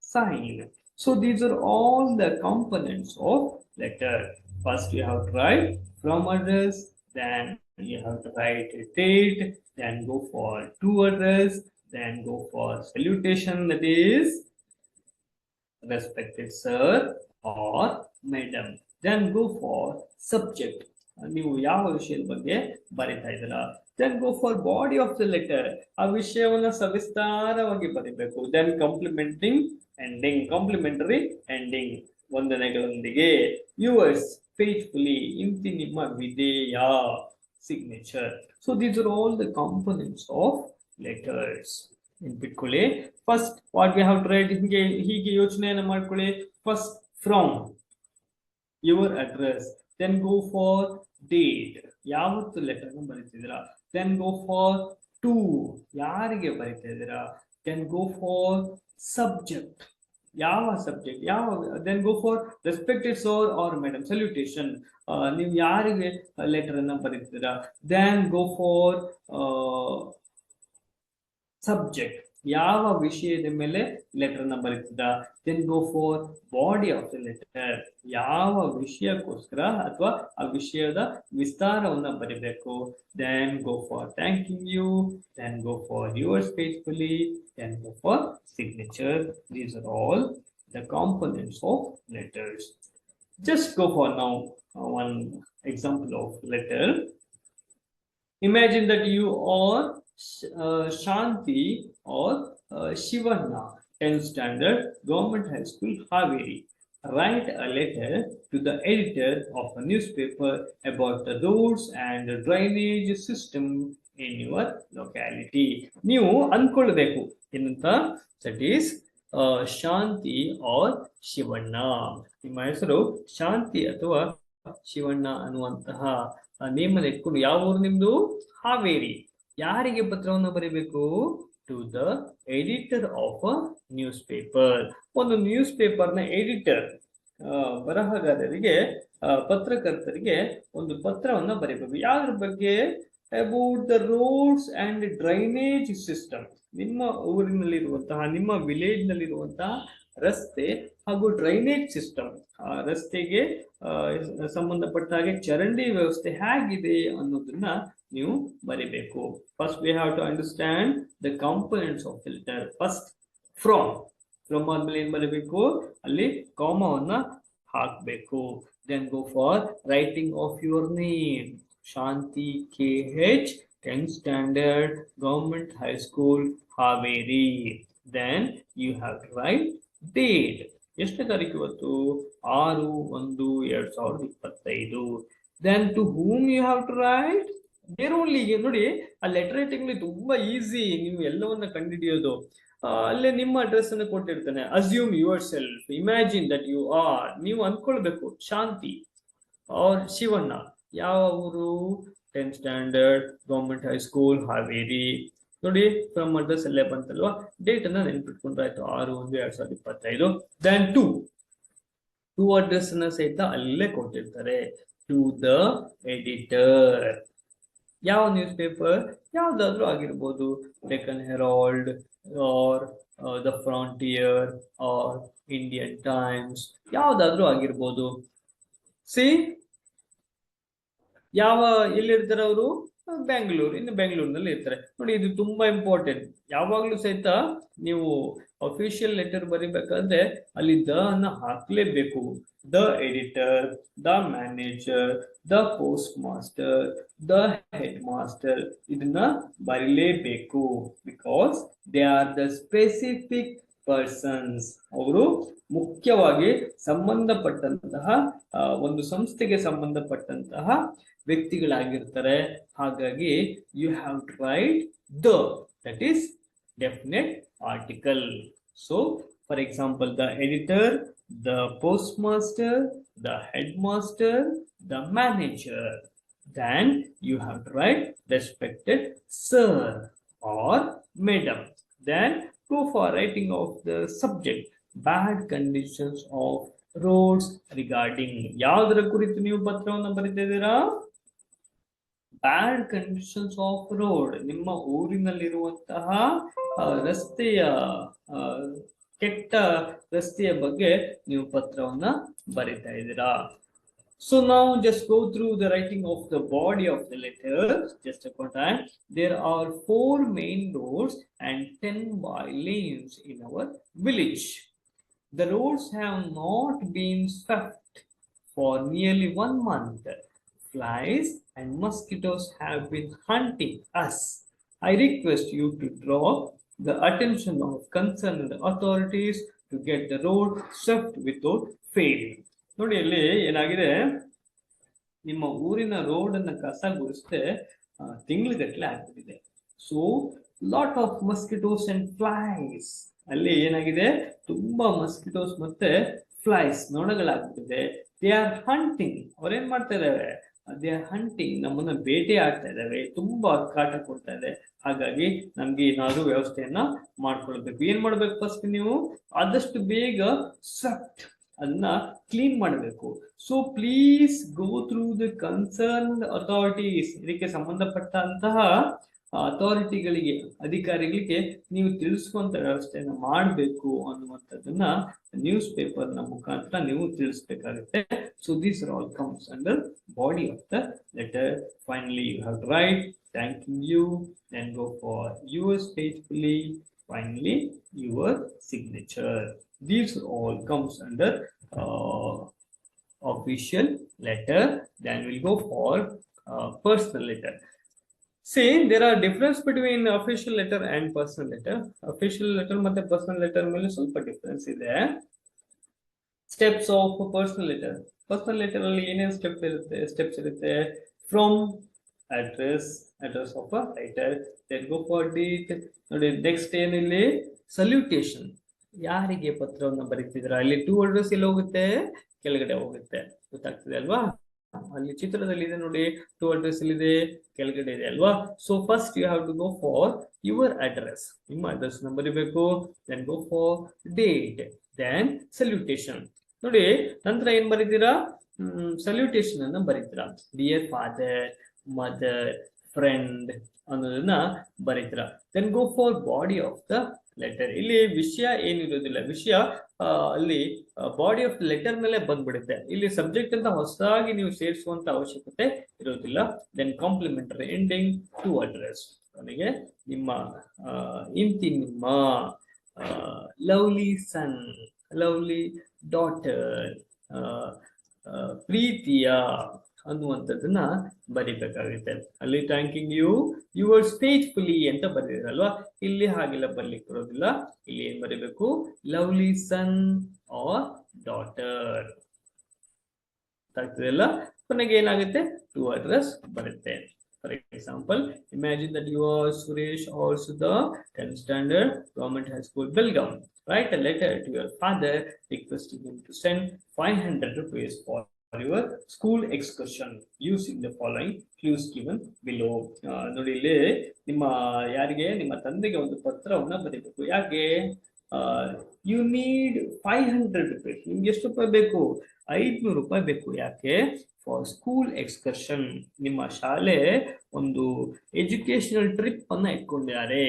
Speaker 1: sign. So these are all the components of letter. First you have to write from address, then you have to write a date, then go for to address, then go for salutation, that is respected sir or madam, then go for subject, ನೀವು ಯಾವ ವಿಷಯದ ಬಗ್ಗೆ ಬರೀತಾ ಇದ್ದೀರಾ. Then go for body of the letter, ಆ ವಿಷಯವನ್ನ ಸವಿಸ್ತಾರವಾಗಿ ಬರೀಬೇಕು. Then complimenting ending, complimentary ending, ವಂದನೆಗಳೊಂದಿಗೆ. ಯುವರ್ಸ್ ಫೇತ್ಫುಲಿ, ಇಂತಿ ನಿಮ್ಮ ವಿಧೇಯ, signature. So these are all the components of letters. ನೆನ್ಪಿಟ್ಕೊಳ್ಳಿ. First what we have to write, ಹೀಗೆ ಯೋಚನೆಯನ್ನ ಮಾಡ್ಕೊಳ್ಳಿ. First from your address, then go for date, ಯಾವತ್ತು ಲೆಟರ್ ಬರೀತಿದ್ದೀರಾ. then go for to, ಯಾರಿಗೆ ಬರೀತಾ ಇದ್ದೀರಾ. then go for subject, ಯಾವ ಸಬ್ಜೆಕ್ಟ್, ಯಾವ. then go for respected sir or madam, salutation, ನೀವು ಯಾರಿಗೆ ಲೆಟರ್ ಅನ್ನ ಬರೀತಿದ್ದೀರಾ. then go for subject, ಯಾವ ವಿಷಯದ ಮೇಲೆ ಲೆಟರ್ ಅನ್ನ ಬರೀತಿದ್ದ. then go for body of the letter, ಯಾವ ವಿಷಯಕ್ಕೋಸ್ಕರ ಅಥವಾ ಆ ವಿಷಯದ ವಿಸ್ತಾರವನ್ನ ಬರೀಬೇಕು. then go for thanking you, then go for yours faithfully, then go for signature. These are all the components of letters. Just go for now one example of letter. Imagine that you are Shanti or Shivanna, 10th standard, Government High School, Haveri. Write a letter to the editor of a newspaper about the roads and the drainage system in your locality. ನೀವು ಅನ್ಕೊಳ್ಬೇಕು ಏನಂತ, that is Shanti or Shivanna. ನಿಮ್ಮ ಹೆಸರು ಶಾಂತಿ ಅಥವಾ ಶಿವಣ್ಣ ಅನ್ನುವಂತಹ ನೇಮನ್ನು ಇಟ್ಕೊಂಡು ಯಾವ ಊರು ನಿಮ್ದು? ಹಾವೇರಿ. ಯಾರಿಗೆ ಪತ್ರವನ್ನು ಬರೀಬೇಕು? To the editor of a newspaper. ಒಂದು ನ್ಯೂಸ್ ಪೇಪರ್ನ ಎಡಿಟರ್, ಬರಹಗಾರರಿಗೆ, ಪತ್ರಕರ್ತರಿಗೆ ಒಂದು ಪತ್ರವನ್ನ ಬರೀಬೇಕು. ಯಾವ್ದ್ರ ಬಗ್ಗೆ? About the roads and drainage system. ನಿಮ್ಮ ಊರಿನಲ್ಲಿರುವಂತಹ, ನಿಮ್ಮ ವಿಲೇಜ್ ನಲ್ಲಿರುವಂತಹ ರಸ್ತೆ ಹಾಗೂ ಡ್ರೈನೇಜ್ ಸಿಸ್ಟಮ್, ರಸ್ತೆಗೆ ಸಂಬಂಧಪಟ್ಟ ಹಾಗೆ ಚರಂಡಿ ವ್ಯವಸ್ಥೆ ಹೇಗಿದೆ ಅನ್ನೋದನ್ನ ನೀವು ಬರಿಬೇಕು. First we have to understand the components of the letter. First from ಆದ್ಮೇಲೆ ಏನ್ ಬರೀಬೇಕು? ಅಲ್ಲಿ ಕಾಮವನ್ನ ಹಾಕ್ಬೇಕು. Then go for writing of your name. Shanti KH, 10th standard, Government High School, Haveri. Then you have to write date. ಎಷ್ಟನೇ ತಾರೀಕು ಇವತ್ತು? 6/1/2025. Then to whom you have to write? There only. ನೋಡಿ, ಆ ಲೆಟರ್ ರೈಟಿಂಗ್ ತುಂಬಾ easy, ನೀವು ಎಲ್ಲವನ್ನ ಕಂಡುಹಿಡಿಯೋದು. ಅಲ್ಲೇ ನಿಮ್ಮ ಅಡ್ರೆಸ್ ಅನ್ನು ಕೊಟ್ಟಿರ್ತಾನೆ. Assume yourself, imagine that you are. ನೀವು ಅನ್ಕೊಳ್ಬೇಕು ಶಾಂತಿ ಆರ್ ಶಿವಣ್ಣ, ಯಾವ ಊರು? 10th standard, Government High School, Haveri. ನೋಡಿ ಫ್ರಮ್ ಅಡ್ರೆಸ್ ಅಲ್ಲೇ ಬಂತಲ್ವಾ, ಡೇಟ್ ಅನ್ನ ನೆನ್ಪಿಟ್ಕೊಂಡ್ರೆ ಆಯ್ತು, 6/1/2025. ದೆನ್ ಟು ಅಡ್ರೆಸ್ ಅನ್ನ ಸಹಿತ ಅಲ್ಲೇ ಕೊಟ್ಟಿರ್ತಾರೆ, ಟು ದ ಎಡಿಟರ್. ಯಾವ ನ್ಯೂಸ್ ಪೇಪರ್ ಯಾವ್ದಾದ್ರು ಆಗಿರ್ಬೋದು, Deccan Herald or the Frontier or Indian Times, ಯಾವ್ದಾದ್ರು ಆಗಿರ್ಬೋದು. ಸಿ ಯಾವ ಎಲ್ಲಿರ್ತಾರೆ ಅವರು, ಬೆಂಗಳೂರು, ಇನ್ನು ಬೆಂಗಳೂರಿನಲ್ಲಿ ಇರ್ತಾರೆ. ನೋಡಿ ಇದು ತುಂಬಾ ಇಂಪಾರ್ಟೆಂಟ್. ಯಾವಾಗ್ಲೂ ಸಹಿತ ನೀವು ಅಫಿಷಿಯಲ್ ಲೆಟರ್ ಬರಿಬೇಕಾದ್ರೆ ಅಲ್ಲಿ ದ ಅನ್ನ ಹಾಕ್ಲೇಬೇಕು. The editor, the manager, the postmaster, the headmaster, ಇದನ್ನ ಬರೀಲೇಬೇಕು. Because they are the specific persons. ಅವರು ಮುಖ್ಯವಾಗಿ ಸಂಬಂಧಪಟ್ಟಂತಹ ಒಂದು ಸಂಸ್ಥೆಗೆ ಸಂಬಂಧಪಟ್ಟಂತಹ ವ್ಯಕ್ತಿಗಳಾಗಿರ್ತಾರೆ. ಹಾಗಾಗಿ you have to write the, that is definite article. So for example, the editor, the postmaster, the headmaster, the manager. Then you have to write respected sir or madam. Then go for writing of the subject, bad conditions of roads regarding. ಯಾವ್ದರ ಕುರಿತು ನೀವು ಪತ್ರವನ್ನು ಬರೀತಾ ಇದ್ದೀರಾ? ಬ್ಯಾಡ್ conditions of road, ನಿಮ್ಮ ಊರಿನಲ್ಲಿರುವಂತಹ ರಸ್ತೆಯ ಕೆಟ್ಟ ರಸ್ತೆಯ ಬಗ್ಗೆ ನೀವು ಪತ್ರವನ್ನ ಬರೀತಾ ಇದ್ದೀರಾ. So now just go through the writing of the body of the letter. Just a time. There are 4 main roads and 10 by lanes in our village. The roads have not been swept for nearly 1 month. Flies and mosquitoes have been hunting us. I request you to draw the attention of concerned authorities to get the road swept without fail. ನೋಡಿ ಇಲ್ಲಿ ಏನಾಗಿದೆ, ನಿಮ್ಮ ಊರಿನ road ಅನ್ನ ಕಸ ಗುಡಿಸದೆ ತಿಂಗಳಗಟ್ಟಲೆ ಆಗ್ಬಿಟ್ಟಿದೆ. So lot of mosquitoes and flies, ಅಲ್ಲಿ ಏನಾಗಿದೆ, ತುಂಬಾ ಮಸ್ಕಿಟೋಸ್ ಮತ್ತೆ ಫ್ಲೈಸ್, ನೊಣಗಳಾಗ್ಬಿಟ್ಟಿದೆ. ದೇ ಆರ್ ಹಂಟಿಂಗ್, ಅವ್ರೇನ್ ಮಾಡ್ತಾ ಇದಾವೆ, ದೇ ಆರ್ ಹಂಟಿಂಗ್, ನಮ್ಮನ್ನ ಬೇಟೆ ಆಡ್ತಾ ಇದಾವೆ, ತುಂಬಾ ಕಾಟ ಕೊಡ್ತಾ ಇದೆ. ಹಾಗಾಗಿ ನಮ್ಗೆ ಏನಾದ್ರು ವ್ಯವಸ್ಥೆಯನ್ನ ಮಾಡ್ಕೊಳ್ಬೇಕು. ಏನ್ ಮಾಡ್ಬೇಕು, ಫಸ್ಟ್ ನೀವು ಆದಷ್ಟು ಬೇಗ ಸ್ವೆಪ್ಟ್ ಅದನ್ನ ಕ್ಲೀನ್ ಮಾಡಬೇಕು. So please go through the concern authorities, ಇದಕ್ಕೆ ಸಂಬಂಧಪಟ್ಟಂತಹ ಅಥಾರಿಟಿಗಳಿಗೆ, ಅಧಿಕಾರಿಗಳಿಗೆ ನೀವು ತಿಳಿಸುವಂತ ವ್ಯವಸ್ಥೆಯನ್ನ ಮಾಡಬೇಕು ಅನ್ನುವಂಥದ್ದನ್ನ ನ್ಯೂಸ್ ಪೇಪರ್ ನ ಮುಖಾಂತರ ನೀವು ತಿಳಿಸ್ಬೇಕಾಗುತ್ತೆ. So these are all comes under body of the letter. Finally you have to write thanking you, then go for yours faithfully, finally your signature. These all comes under official letter. Then we'll go for personal letter. See, there are difference between official letter and personal letter. Official letter ಮತ್ತೆ personal letter ಮೇಲೆ ಸ್ವಲ್ಪ difference ಇದೆ. Steps of personal letter. Personal letter ಅಲ್ಲಿ ಏನೇನು steps ಇರುತ್ತೆ, from address of a writer, then go for date. ನೋಡಿ next ಏನಿಲ್ಲಿ salutation, ಯಾರಿಗೆ ಪತ್ರವನ್ನು ಬರೀತಿದ್ರ, ಅಲ್ಲಿ ಟು ಅಡ್ರೆಸ್ ಇಲ್ಲಿ ಹೋಗುತ್ತೆ, ಕೆಳಗಡೆ ಹೋಗುತ್ತೆ, ಗೊತ್ತಾಗ್ತದೆ ಅಲ್ವಾ? ಅಲ್ಲಿ ಚಿತ್ರದಲ್ಲಿ ಇದೆ ನೋಡಿ, ಟು ಅಡ್ರೆಸ್ ಇದೆ, ಕೆಳಗಡೆ ಇದೆ ಅಲ್ವಾ? So first you have to go for your address, ನಿಮ್ಮ ಅಡ್ರೆಸ್ ನ ಬರೀಬೇಕು. Then go for date, then salutation. ನೋಡಿ ನಂತರ ಏನ್ ಬರೀತೀರಾ, ಸಲ್ಯೂಟೇಷನ್ ಅನ್ನ ಬರೀತೀರಾ. ಡಿಯರ್ ಫಾದರ್, ಮದರ್, ಫ್ರೆಂಡ್ ಅನ್ನೋದನ್ನ ಬರೀತೀರಾ. Then go for body of the letter. ಇಲ್ಲಿ ವಿಷಯ ಏನಿರೋದಿಲ್ಲ, ವಿಷಯ ಅಲ್ಲಿ ಬಾಡಿ ಆಫ್ ಲೆಟರ್ ಮೇಲೆ ಬಂದ್ಬಿಡುತ್ತೆ. ಇಲ್ಲಿ ಸಬ್ಜೆಕ್ಟ್ ಅಂತ ಹೊಸದಾಗಿ ನೀವು ಸೇರಿಸುವಂತ ಅವಶ್ಯಕತೆ ಇರೋದಿಲ್ಲ. Then complimentary ending to address. ನನಗೆ ನಿಮ್ಮ ಇಂತಿ ನಿಮ್ಮ ಲವ್ಲಿ ಸನ್, ಲವ್ಲಿ ಡಾಟರ್, ಪ್ರೀತಿಯ ಅನ್ನುವಂಥದ್ದನ್ನ ಬರಿಬೇಕಾಗುತ್ತೆ. ಅಲ್ಲಿ ಥ್ಯಾಂಕಿಂಗ್ ಯು, ಯುವರ್ಸ್ ಫೇತ್ಫುಲಿ ಅಂತ ಬರೀರಲ್ವಾ, ಇಲ್ಲಿ ಹಾಗೆಲ್ಲ ಬರ್ಲಿಕ್ಕೆ ಬರೋದಿಲ್ಲ. ಇಲ್ಲಿ ಏನ್ ಬರೀಬೇಕು, ಲವ್ಲಿ ಸನ್ ಆರ್ ಡಾಟರ್. ಆಗ್ತದೆಲ್ಲ. ಕೊನೆಗೆ ಏನಾಗುತ್ತೆ, ಟು ಅಡ್ರೆಸ್ ಬರುತ್ತೆ. For example, imagine that you are Suresh or Sudha, 10th standard, Government High School, Belgaum. Write a letter to your father requesting him to send 500 rupees for your school excursion using the following clues given below. ನೋಡಿ ಇಲ್ಲಿ ನಿಮ್ಮ ಯಾರಿಗೆ ನಿಮ್ಮ ತಂದೆಗೆ ಒಂದು ಪತ್ರವನ್ನ ಬರೀಬೇಕು. ಯಾಕೆ? You need 500 rupees. ನಿಮ್ಗೆ ಎಷ್ಟು ರೂಪಾಯಿ ಬೇಕು? 500 ರೂಪಾಯಿ ಬೇಕು. ಯಾಕೆ? For school excursion. ನಿಮ್ಮ ಶಾಲೆ ಒಂದು ಎಜುಕೇಶನಲ್ ಟ್ರಿಪ್ ಅನ್ನ ಇಟ್ಕೊಂಡಿದ್ದಾರೆ,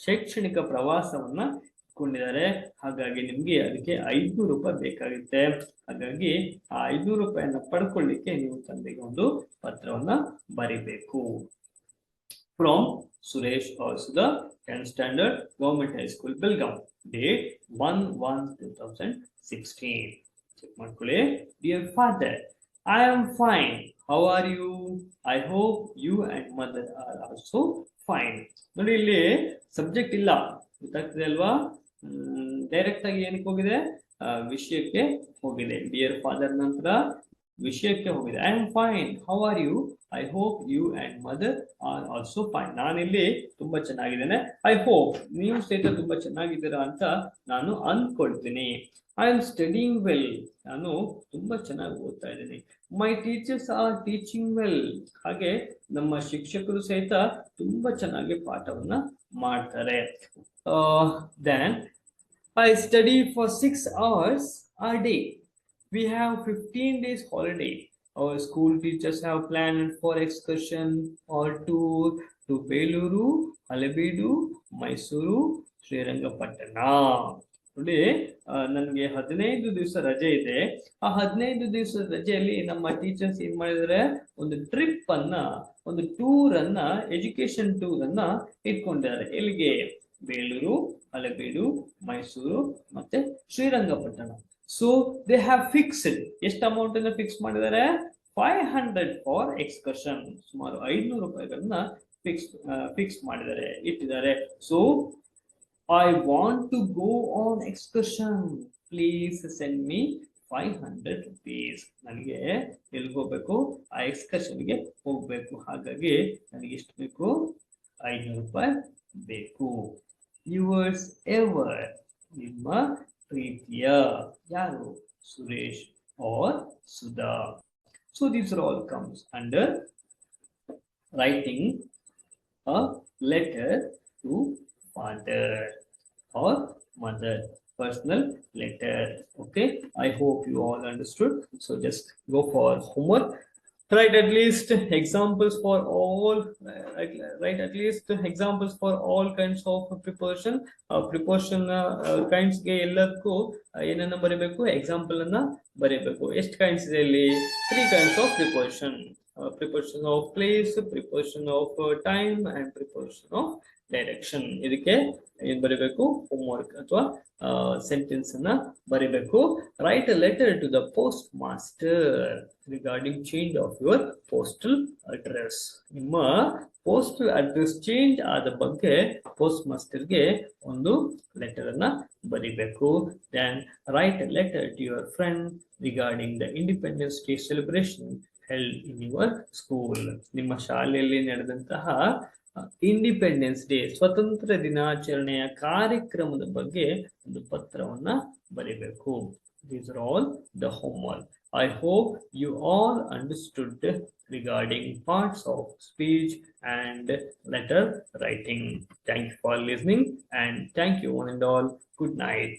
Speaker 1: ಶೈಕ್ಷಣಿಕ ಪ್ರವಾಸವನ್ನ ಇಟ್ಕೊಂಡಿದ್ದಾರೆ. ಹಾಗಾಗಿ ನಿಮ್ಗೆ ಅದಕ್ಕೆ 500 ರೂಪಾಯಿ ಬೇಕಾಗುತ್ತೆ. ಹಾಗಾಗಿ ಆ 500 ರೂಪಾಯಿಯನ್ನ ಪಡ್ಕೊಳ್ಳಿಕ್ಕೆ ನೀವು ತಂದೆಗೆ ಒಂದು ಪತ್ರವನ್ನ ಬರಿಬೇಕು. From Suresh or Sudha, 10th standard, Government High School, Belgaum. Date 1/1/2016. Check ಮಾಡ್ಕೊಳ್ಳಿ. Dear father, I am fine. How are you? I hope you and mother are also fine. ನೋಡಿ ಇಲ್ಲಿ ಸಬ್ಜೆಕ್ಟ್ ಇಲ್ಲ, ಗೊತ್ತಾಗ್ತದೆ ಅಲ್ವಾ? ಡೈರೆಕ್ಟ್ ಆಗಿ ಏನಕ್ಕೆ ಹೋಗಿದೆ? ವಿಷಯಕ್ಕೆ ಹೋಗಿದೆ. ಡಿಯರ್ ಫಾದರ್ ನಂತರ ವಿಷಯಕ್ಕೆ ಹೋಗಿದೆ. I am fine. How are you? I hope you and mother are also fine. ನಾನಿಲ್ಲಿ ತುಂಬಾ ಚೆನ್ನಾಗಿದ್ದೇನೆ. ಐ ಹೋಪ್ ನೀವು ಸಹಿತ ತುಂಬಾ ಚೆನ್ನಾಗಿದ್ದೀರಾ ಅಂತ ನಾನು ಅಂದ್ಕೊಳ್ತೀನಿ. I am studying well. ನಾನು ತುಂಬಾ ಚೆನ್ನಾಗಿ ಓದ್ತಾ ಇದ್ದೀನಿ. ಮೈ ಟೀಚರ್ಸ್ ಆರ್ ಟೀಚಿಂಗ್ ವೆಲ್. ಹಾಗೆ ನಮ್ಮ ಶಿಕ್ಷಕರು ಸಹಿತ ತುಂಬಾ ಚೆನ್ನಾಗಿ ಪಾಠವನ್ನ ಮಾಡ್ತಾರೆ. Then I study for 6 hours a day. We have 15 days holiday. Our school teachers have planned for excursion or tour to Beluru, Halebeedu, Mysuru, Srirangapatna. ನೋಡಿ, ನನಗೆ 15 ದಿವಸ ರಜೆ ಇದೆ. ಆ 15 ದಿವಸದ ರಜೆಯಲ್ಲಿ ನಮ್ಮ ಟೀಚರ್ಸ್ ಏನ್ ಮಾಡಿದರೆ, ಒಂದು ಟ್ರಿಪ್ ಅನ್ನ, ಒಂದು ಟೂರ್ ಅನ್ನ, ಎಜುಕೇಶನ್ ಟೂರ್ ಅನ್ನ ಇಟ್ಕೊಂಡಿದ್ದಾರೆ. ಎಲ್ಲಿಗೆ? ಬೇಲೂರು, ಹಳೆಬೀಡು, ಮೈಸೂರು ಮತ್ತೆ Srirangapatna. So they have fixed. ಎಷ್ಟು ಅಮೌಂಟ್ ಅನ್ನ ಫಿಕ್ಸ್ ಮಾಡಿದ್ದಾರೆ? 500 ಫಾರ್ ಎಕ್ಸ್ಕರ್ಷನ್. ಸುಮಾರು 500 ರೂಪಾಯಿಗಳನ್ನ ಫಿಕ್ಸ್ ಮಾಡಿದ್ದಾರೆ, ಇಟ್ಟಿದ್ದಾರೆ. So I want to go on excursion, please send me 500 rupees. ನನಗೆ ಎಲ್ಲಿಗೆ ಹೋಗ್ಬೇಕು? ಆ ಎಕ್ಸ್ಕರ್ಷನ್ಗೆ ಹೋಗ್ಬೇಕು. ಹಾಗಾಗಿ ನನಗೆ ಎಷ್ಟು ಬೇಕು? 500 ರೂಪಾಯಿ ಬೇಕು. Yours ever, ನಿಮ್ಮ ಪ್ರೀತಿಯ. ಯಾರು? Suresh or Sudha. So these are all comes under writing a letter to father or mother, personal letter. Okay, I hope you all understood. So just go for homework. Write at least examples for all. Write at least examples for all kinds of preposition. Preposition kinds ಗೆ ಎಲ್ಲದಕ್ಕೂ ಏನನ್ನ ಬರೀಬೇಕು? Example ಅನ್ನ ಬರೀಬೇಕು. ಎಷ್ಟು kinds ಇದೆ ಇಲ್ಲಿ? 3 kinds of preposition. Preposition of place, preposition of time and preposition of direction. ಇದಕ್ಕೆ ಏನ್ ಬರೀಬೇಕು? ಹೋಮ್ವರ್ಕ್ ಅಥವಾ ಸೆಂಟೆನ್ಸ್ ಅನ್ನ ಬರೀಬೇಕು. Write a letter to the postmaster regarding change of your postal address. ನಿಮ್ಮ ಪೋಸ್ಟಲ್ ಅಡ್ರೆಸ್ ಚೇಂಜ್ ಆದ ಬಗ್ಗೆ ಪೋಸ್ಟ್ ಮಾಸ್ಟರ್ಗೆ ಒಂದು ಲೆಟರ್ ಅನ್ನ ಬರೀಬೇಕು. Then write a letter to your friend regarding the Independence Day celebration held in your school. ನಿಮ್ಮ ಶಾಲೆಯಲ್ಲಿ ನಡೆದಂತಹ ಇಂಡಿಪೆಂಡೆನ್ಸ್ ಡೇ, ಸ್ವತಂತ್ರ ದಿನಾಚರಣೆಯ ಕಾರ್ಯಕ್ರಮದ ಬಗ್ಗೆ ಒಂದು ಪತ್ರವನ್ನ ಬರೀಬೇಕು. These are all the homework. I hope you all understood regarding parts of speech and letter writing. Thank you for listening and thank you one and all. Good night.